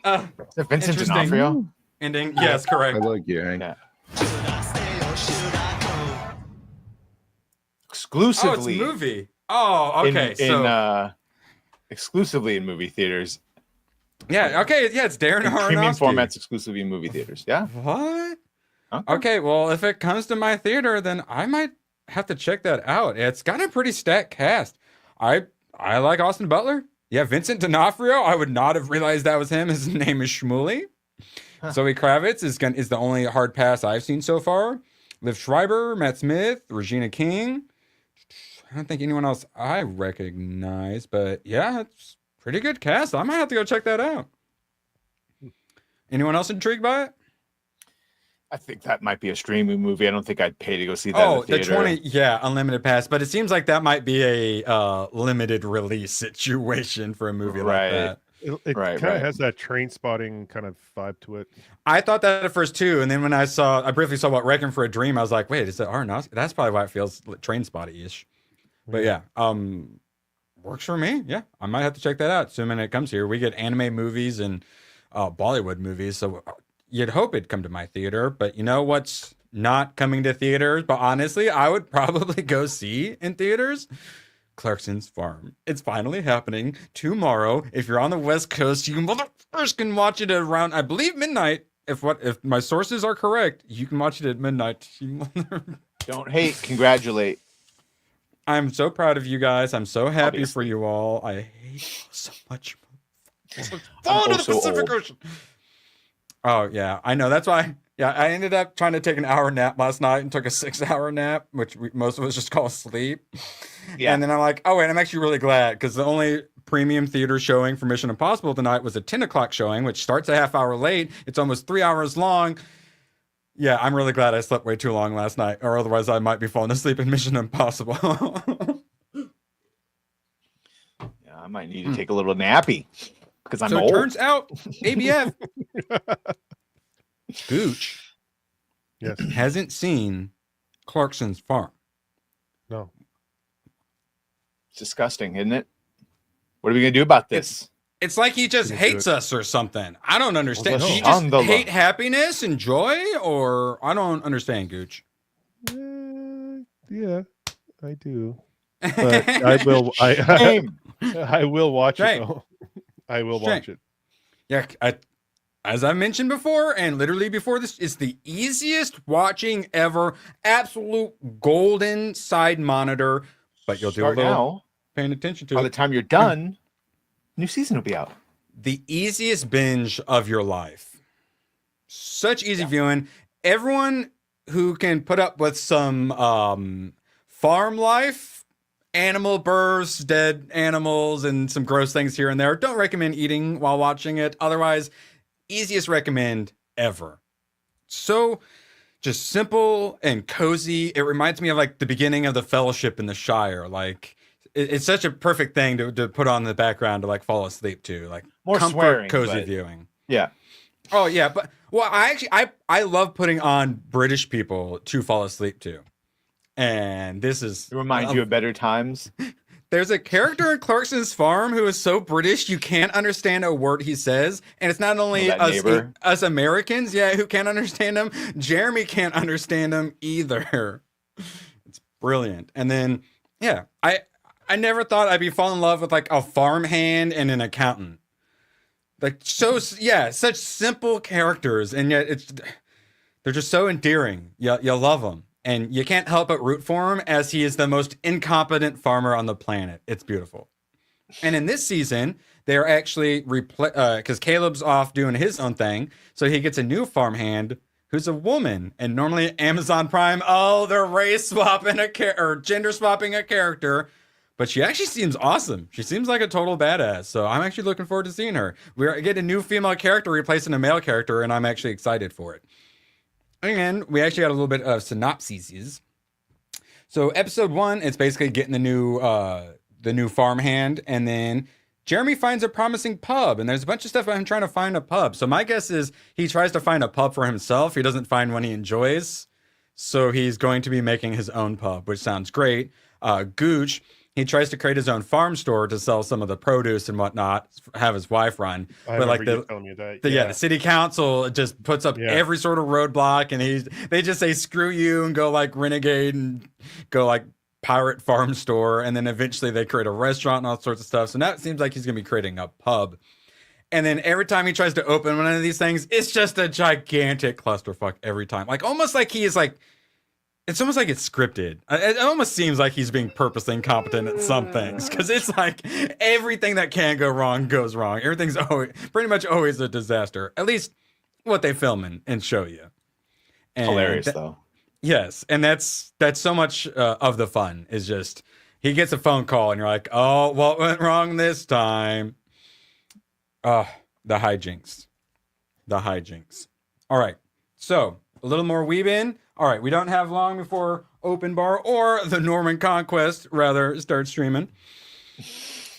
Is it Vincent Interesting. D'Onofrio? Ending. Yes, correct. I like you, Hank. Yeah. exclusively. Oh, it's movie. Oh, okay. Exclusively in movie theaters. Yeah. Okay. Yeah, it's Darren Aronofsky. Premium formats exclusively in movie theaters. Yeah. What? Okay. Well, if it comes to my theater, then I might have to check that out. It's got a pretty stacked cast. I like Austin Butler. Yeah, Vincent D'Onofrio. I would not have realized that was him. His name is Shmuley. Zoe Kravitz is the only hard pass I've seen so far. Liv Schreiber, Matt Smith, Regina King. I don't think anyone else I recognize, but yeah, it's pretty good cast. I might have to go check that out. Anyone else intrigued by it? I think that might be a streaming movie. I don't think I'd pay to go see that in the theater. The 20, yeah, unlimited pass. But it seems like that might be a limited release situation for a movie like that. It kind of has that Train Spotting kind of vibe to it. I thought that at first too, and then when I briefly saw what Requiem for a Dream, I was like, wait, is that Aronofsky? That's probably why it feels Train Spotty-ish. But yeah, works for me. Yeah, I might have to check that out assuming it comes here. We get anime movies and Bollywood movies, so you'd hope it'd come to my theater. But you know what's not coming to theaters? But honestly, I would probably go see in theaters. Clarkson's Farm. It's finally happening tomorrow. If you're on the West Coast, you can watch it around, I believe, midnight. If my sources are correct, you can watch it at midnight. Don't hate, congratulate. I'm so proud of you guys. I'm so happy for you all. I hate so much. Fall into the Pacific Ocean. Oh yeah, I know. That's why. Yeah, I ended up trying to take an hour nap last night and took a 6-hour nap, which most of us just call sleep. Yeah. And then I'm like, oh wait, I'm actually really glad because the only premium theater showing for Mission Impossible tonight was a 10 o'clock showing, which starts a half hour late. It's almost 3 hours long. Yeah, I'm really glad I slept way too long last night, or otherwise I might be falling asleep in Mission Impossible. Yeah, I might need to take a little nappy because I'm old. So it turns out ABF Gooch hasn't seen Clarkson's Farm. No. It's disgusting, isn't it? What are we going to do about this? It's like he just hates us or something. I don't understand. He just hate happiness and joy, or I don't understand, Gooch. Yeah, I do. But I will. I will watch it. Though. I will watch it. Yeah, as I mentioned before, and literally before this, it's the easiest watching ever. Absolute golden side monitor. But you'll do a little paying attention to it. By the time you're done, new season will be out. The easiest binge of your life. Such easy viewing. Everyone who can put up with some farm life, animal births, dead animals, and some gross things here and there, don't recommend eating while watching it. Otherwise, easiest recommend ever. So just simple and cozy. It reminds me of like the beginning of the Fellowship in the Shire. Like it's such a perfect thing to put on the background to like fall asleep to. Like more comfort, swearing, cozy viewing. Yeah. Oh yeah, but well, I love putting on British people to fall asleep to, and this is it reminds you of better times. There's a character in Clarkson's Farm who is so British you can't understand a word he says. And it's not only us Americans, who can't understand him. Jeremy can't understand him either. It's brilliant. And then, I never thought I'd be falling in love with like a farmhand and an accountant. Like such simple characters, and yet they're just so endearing. You love them. And you can't help but root for him as he is the most incompetent farmer on the planet. It's beautiful. And in this season, they're actually because Caleb's off doing his own thing, so he gets a new farmhand who's a woman. And normally Amazon Prime, they're race swapping or gender swapping a character, but she actually seems awesome. She seems like a total badass. So I'm actually looking forward to seeing her. We're getting a new female character replacing a male character, and I'm actually excited for it. And we actually got a little bit of synopses. So episode 1, it's basically getting the new farmhand, and then Jeremy finds a promising pub, and there's a bunch of stuff about him trying to find a pub. So my guess is he tries to find a pub for himself. He doesn't find one he enjoys, so he's going to be making his own pub, which sounds great. Gooch, he tries to create his own farm store to sell some of the produce and whatnot, have his wife run. But like the city council just puts up every sort of roadblock, and they just say screw you and go like renegade and go like pirate farm store, and then eventually they create a restaurant and all sorts of stuff. So now it seems like he's going to be creating a pub. And then every time he tries to open one of these things, it's just a gigantic clusterfuck every time. Like almost like he is like, it's almost like it's scripted. It almost seems like he's being purposely incompetent at some things, because it's like everything that can go wrong goes wrong. Everything's pretty much always a disaster. At least what they film and show you. And Hilarious though. Yes, and that's so much of the fun is just he gets a phone call and you're like, oh, what went wrong this time? The hijinks. All right, so a little more weeb-in. All right, we don't have long before Open Bar or the Norman Conquest rather start streaming.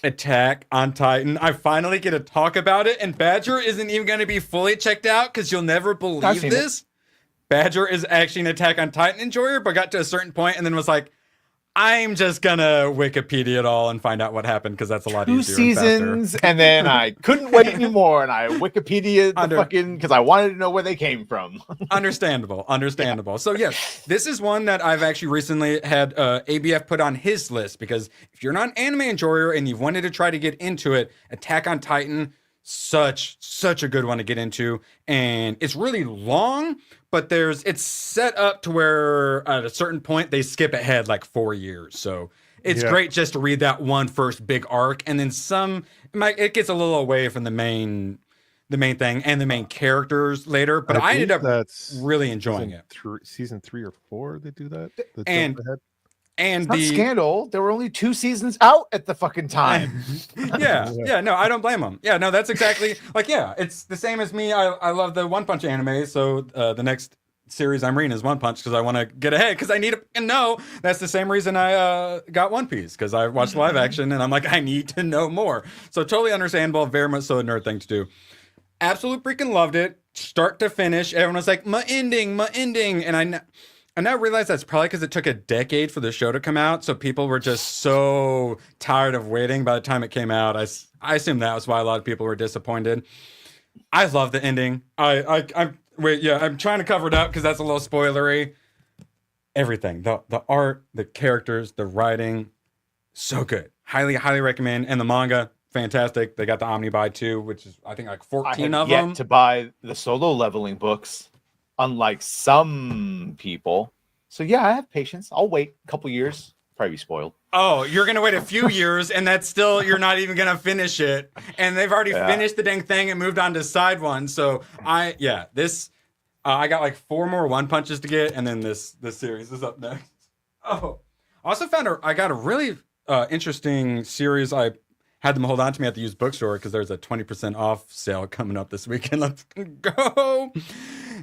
Attack on Titan. I finally get to talk about it, and Badger isn't even going to be fully checked out because you'll never believe this. Badger is actually an Attack on Titan enjoyer, but got to a certain point and then was like, I'm just gonna Wikipedia it all and find out what happened because that's a lot 2 easier. seasons, and then I couldn't wait anymore, and I Wikipedia the fucking because I wanted to know where they came from. Understandable. So yes, this is one that I've actually recently had ABF put on his list because if you're not an anime enjoyer and you've wanted to try to get into it, Attack on Titan, such a good one to get into, and it's really long. But it's set up to where at a certain point they skip ahead like 4 years. So it's great just to read that one first big arc, and then it gets a little away from the main thing and the main characters later. But I ended up really enjoying it. Season 3 or 4, they do that. And the scandal, there were only 2 seasons out at the fucking time. Yeah, no, I don't blame them. Yeah, no, that's exactly it's the same as me. I love the One Punch anime, so the next series I'm reading is One Punch because I want to get ahead because I need to know. That's the same reason I got One Piece because I watched live action and I'm like, I need to know more. So totally understandable, very much so a nerd thing to do. Absolute freaking loved it, start to finish. Everyone was like, my ending, and I now realize that's probably because it took a decade for the show to come out, so people were just so tired of waiting by the time it came out. I assume that was why a lot of people were disappointed. I love the ending. I'm trying to cover it up because that's a little spoilery. Everything, the art, the characters, the writing, so good. Highly recommend. And the manga, fantastic. They got the Omnibuy too, which is I think like 14 of them. I have yet to buy the Solo Leveling books. Unlike some people. So yeah, I have patience. I'll wait a couple years. Probably be spoiled. Oh, you're going to wait a few years and that's still, you're not even going to finish it. And they've already finished the dang thing and moved on to side one. So I got like 4 more One Punches to get. And then this series is up next. Oh, I also found I got a really interesting series. I had them hold on to me at the used bookstore because there's a 20% off sale coming up this weekend. Let's go.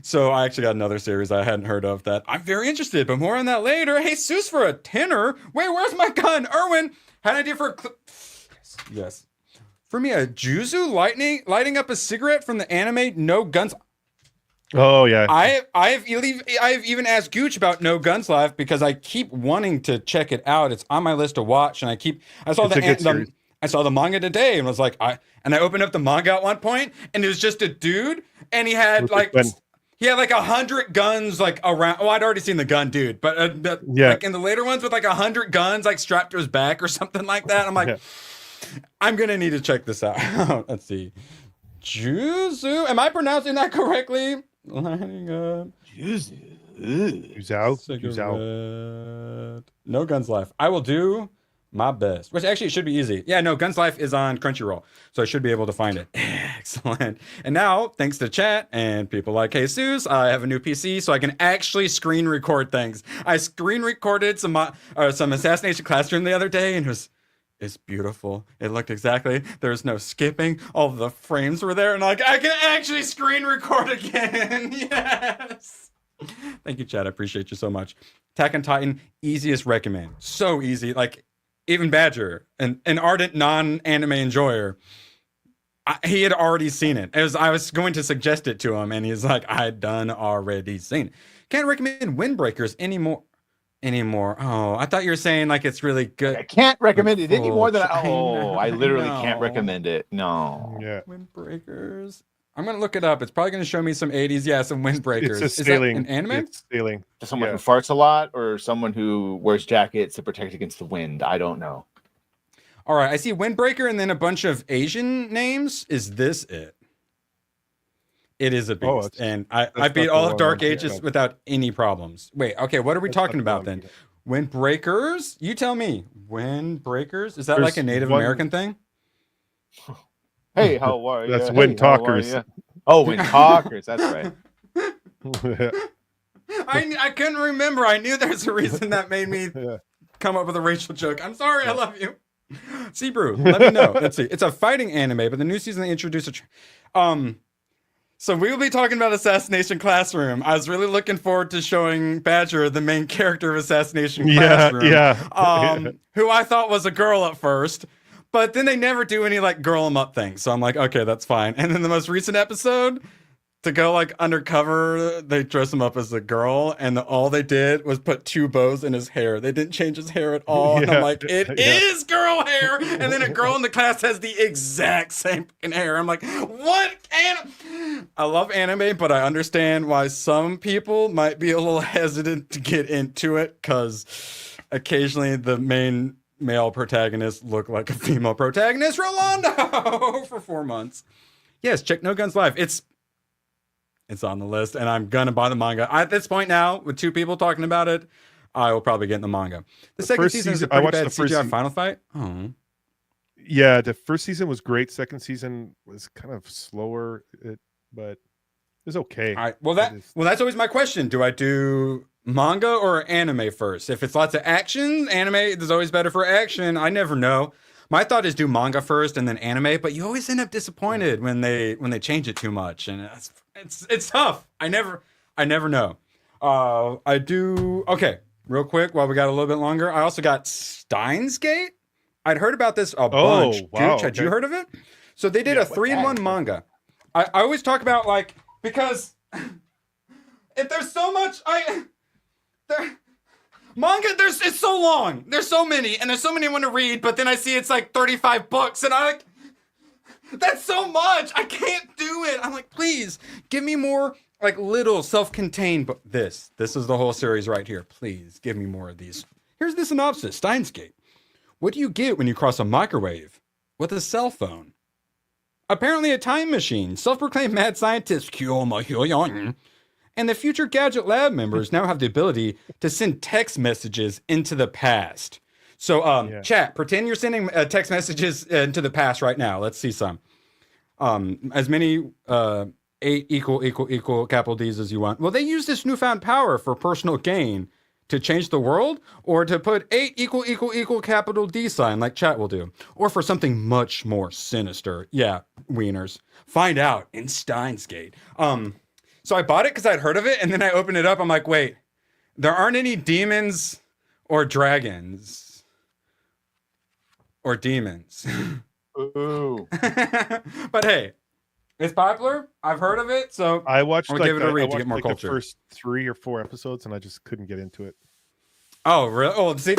So I actually got another series I hadn't heard of that I'm very interested, but more on that later. Hey, Seuss for a tenner. Wait, where's my gun? Erwin, had an idea for yes. For me, a Juzu lighting up a cigarette from the anime No Guns. Oh yeah. I've even asked Gooch about No Guns Live because I keep wanting to check it out. It's on my list to watch, and I saw the manga today and was like, I opened up the manga at one point and it was just a dude and he had like 100 guns like around. Oh, I'd already seen the gun dude, but like in the later ones with like 100 guns like strapped to his back or something like that. I'm like, I'm gonna need to check this out. Let's see, Juzu. Am I pronouncing that correctly? Lining up. Juzu. No Guns Life. I will do my best. Which actually should be easy. Yeah, no, Guns Life is on Crunchyroll, so I should be able to find it. Excellent. And now, thanks to chat and people like Jesus, I have a new PC, so I can actually screen record things. I screen recorded some Assassination Classroom the other day, and it's beautiful. It looked exactly. There's no skipping. All the frames were there, and I can actually screen record again. Yes. Thank you, chat. I appreciate you so much. Attack on Titan, easiest recommend. So easy. Like, even Badger, an ardent non-anime enjoyer, he had already seen it. I was going to suggest it to him, and he's like, I'd already seen it. Can't recommend Windbreakers anymore. Oh, I thought you were saying like it's really good. I can't recommend it any more than I literally can't recommend it. No. Yeah. Windbreakers. I'm gonna look it up. It's probably gonna show me some 80s, yeah, some windbreakers. It's a Is sailing. that an anime? It's sailing. Someone Yeah. who farts a lot, or someone who wears jackets to protect against the wind. I don't know. All right, I see windbreaker and then a bunch of Asian names. Is this it? It is a beast, Oh, and I not beat the all of one Dark I'm Ages thinking of. without any problems. Wait, okay, what are we That's not talking the about one I'm then? thinking Windbreakers? You tell me. Windbreakers? Is that There's like a Native one- American thing? Hey, how are you? That's Hey, wind how are talkers. ya? Oh, wind talkers. That's right. I couldn't remember. I knew there's a reason that made me come up with a racial joke. I'm sorry. I love you. Seabrew, let me know. Let's see. It's a fighting anime, but the new season they introduced so we will be talking about Assassination Classroom. I was really looking forward to showing Badger, the main character of Assassination Classroom, who I thought was a girl at first, but then they never do any like girl 'em up things. So I'm like, okay, that's fine. And then the most recent episode, to go like undercover, they dress him up as a girl, and all they did was put 2 bows in his hair. They didn't change his hair at all. And I'm like, it is girl hair. And then a girl in the class has the exact same fucking hair. I'm like, what? I love anime, but I understand why some people might be a little hesitant to get into it, because occasionally the main male protagonist look like a female protagonist, Rolando, for 4 months. Yes, check No Guns Live. It's on the list, and I'm gonna buy the manga. At this point now, with 2 people talking about it, I will probably get in the manga. The second first season is a season- I pretty watched bad the first CGI se- final fight. Oh. Yeah, the first season was great. Second season was kind of slower, but it was okay. All right. Well, that's always my question. Do I do manga or anime first? If it's lots of action, anime is always better for action. I never know. My thought is do manga first and then anime, but you always end up disappointed when they change it too much, and it's tough. I never know. I do okay. Real quick, while we got a little bit longer, I also got Steins Gate. I'd heard about this a bunch. Wow, Gooch, had you heard of it? So they did a 3-in-1 manga. I always talk about like, because if there's so much manga, it's so long. There's so many, and there's so many I want to read, but then I see it's like 35 books, and I like, that's so much. I can't do it. I'm like, please give me more like little self-contained, but this is the whole series right here. Please give me more of these. Here's the synopsis. Steins Gate. What do you get when you cross a microwave with a cell phone? Apparently a time machine. Self-proclaimed mad scientist and the future Gadget Lab members now have the ability to send text messages into the past. So, chat, pretend you're sending text messages into the past right now. Let's see some. As many 8 equal capital D's as you want. Well, they use this newfound power for personal gain to change the world, or to put 8 equal capital D sign like chat will do, or for something much more sinister. Yeah, wieners. Find out in Steins Gate. So I bought it because I'd heard of it, and then I opened it up. I'm like, wait, there aren't any demons or dragons or demons. Ooh. But hey, it's popular. I've heard of it, so I watched I'll like give it a read to I get more watched, like, culture. the first 3 or 4 episodes, and I just couldn't get into it. Oh, really? Oh, see,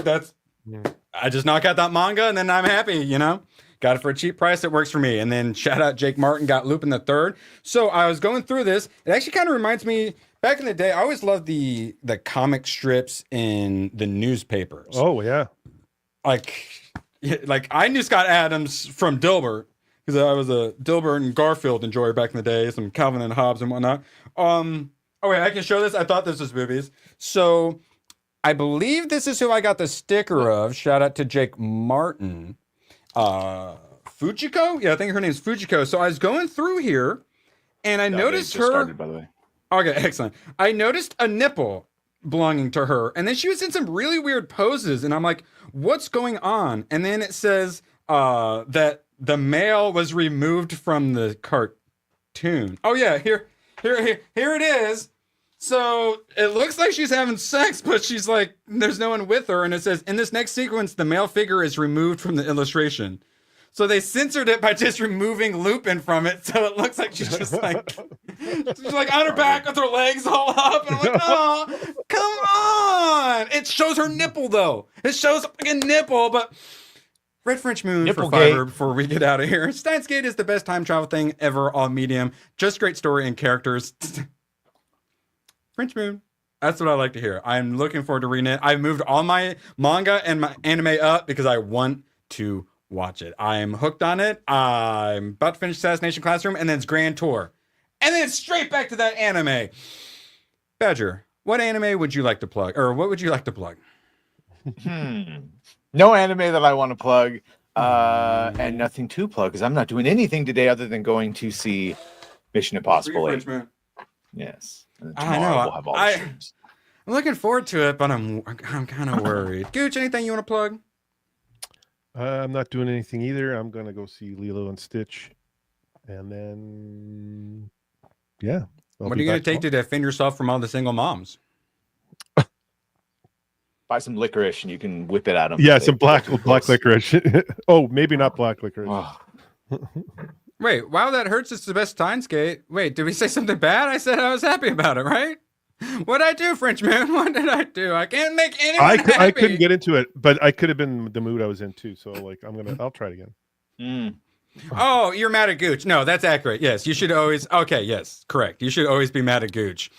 I just knock out that manga, and then I'm happy, you know? Got it for a cheap price. It works for me. And then shout out Jake Martin, got Lupin the Third. So I was going through this. It actually kind of reminds me, back in the day, I always loved the comic strips in the newspapers. Oh, yeah. Like I knew Scott Adams from Dilbert, because I was a Dilbert and Garfield enjoyer back in the day, some Calvin and Hobbes and whatnot. Oh wait, I can show this. I thought this was movies. So I believe this is who I got the sticker of. Shout out to Jake Martin. Fujiko? Yeah, I think her name's Fujiko. So I was going through here, and I noticed her. Started, by the way. Okay, excellent. I noticed a nipple belonging to her, and then she was in some really weird poses, and I'm like, what's going on? And then it says that the male was removed from the cartoon. Oh yeah, here it is. So it looks like she's having sex, but she's like, there's no one with her. And it says, in this next sequence, the male figure is removed from the illustration. So they censored it by just removing Lupin from it. So it looks like she's just like, she's like on her back with her legs all up. And I'm like, oh, come on. It shows her nipple though. It shows a fucking nipple, but Red French Moon Nipplegate. for Fiverr before we get out of here. Steins Gate is the best time travel thing ever on Medium. Just great story and characters. French Moon. That's what I like to hear. I'm looking forward to reading it. I've moved all my manga and my anime up because I want to watch it. I'm hooked on it. I'm about to finish Assassination Classroom, and then it's Grand Tour. And then it's straight back to that anime. Badger, what anime would you like to plug? Or what would you like to plug? No anime that I want to plug, and nothing to plug because I'm not doing anything today other than going to see Mission Impossible 8. Yes. And I tomorrow know. we'll have all the streams. I'm looking forward to it, but I'm kind of worried. Gooch, anything you want to plug? I'm not doing anything either. I'm going to go see Lilo and Stitch. And then, yeah. What are you going to take to defend yourself from all the single moms? Buy some licorice and you can whip it at them. Yeah, some black licorice. Oh, maybe not black licorice. Wait, wow, that hurts. It's the best Steins Gate. Wait, did we say something bad? I said I was happy about it, right? What'd I do, Frenchman? What did I do? I can't make anyone happy. I couldn't get into it, but I could have been the mood I was in too. So like, I'll try it again. Oh, you're mad at Gooch. No, that's accurate. Yes, you should always. Okay, yes, correct. You should always be mad at Gooch.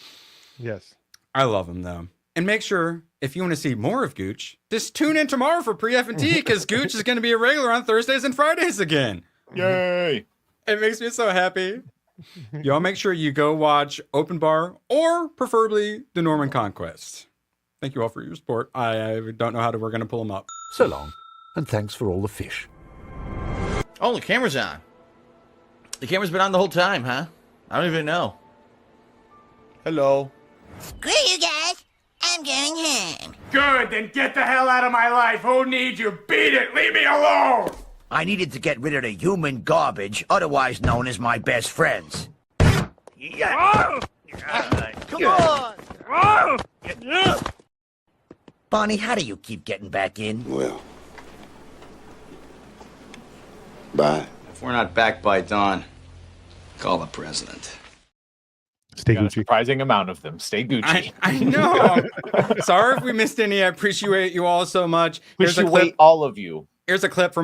Yes. I love him though. And make sure, if you want to see more of Gooch, just tune in tomorrow for pre-F&T because Gooch is going to be a regular on Thursdays and Fridays again. Yay! It makes me so happy. Y'all make sure you go watch Open Bar or preferably The Norman Conquest. Thank you all for your support. I don't know how we're going to pull them up. So long, and thanks for all the fish. Oh, the camera's on. The camera's been on the whole time, huh? I don't even know. Hello. Screw you guys. I'm going home. Good, then get the hell out of my life. Who needs you? Beat it. Leave me alone. I needed to get rid of the human garbage, otherwise known as my best friends. Come on. Bonnie, how do you keep getting back in? Well, bye. If we're not back by dawn, call the president. Stay Gucci. A surprising amount of them. Stay Gucci. I know. Sorry if we missed any. I appreciate you all so much. Appreciate all of you. Here's a clip from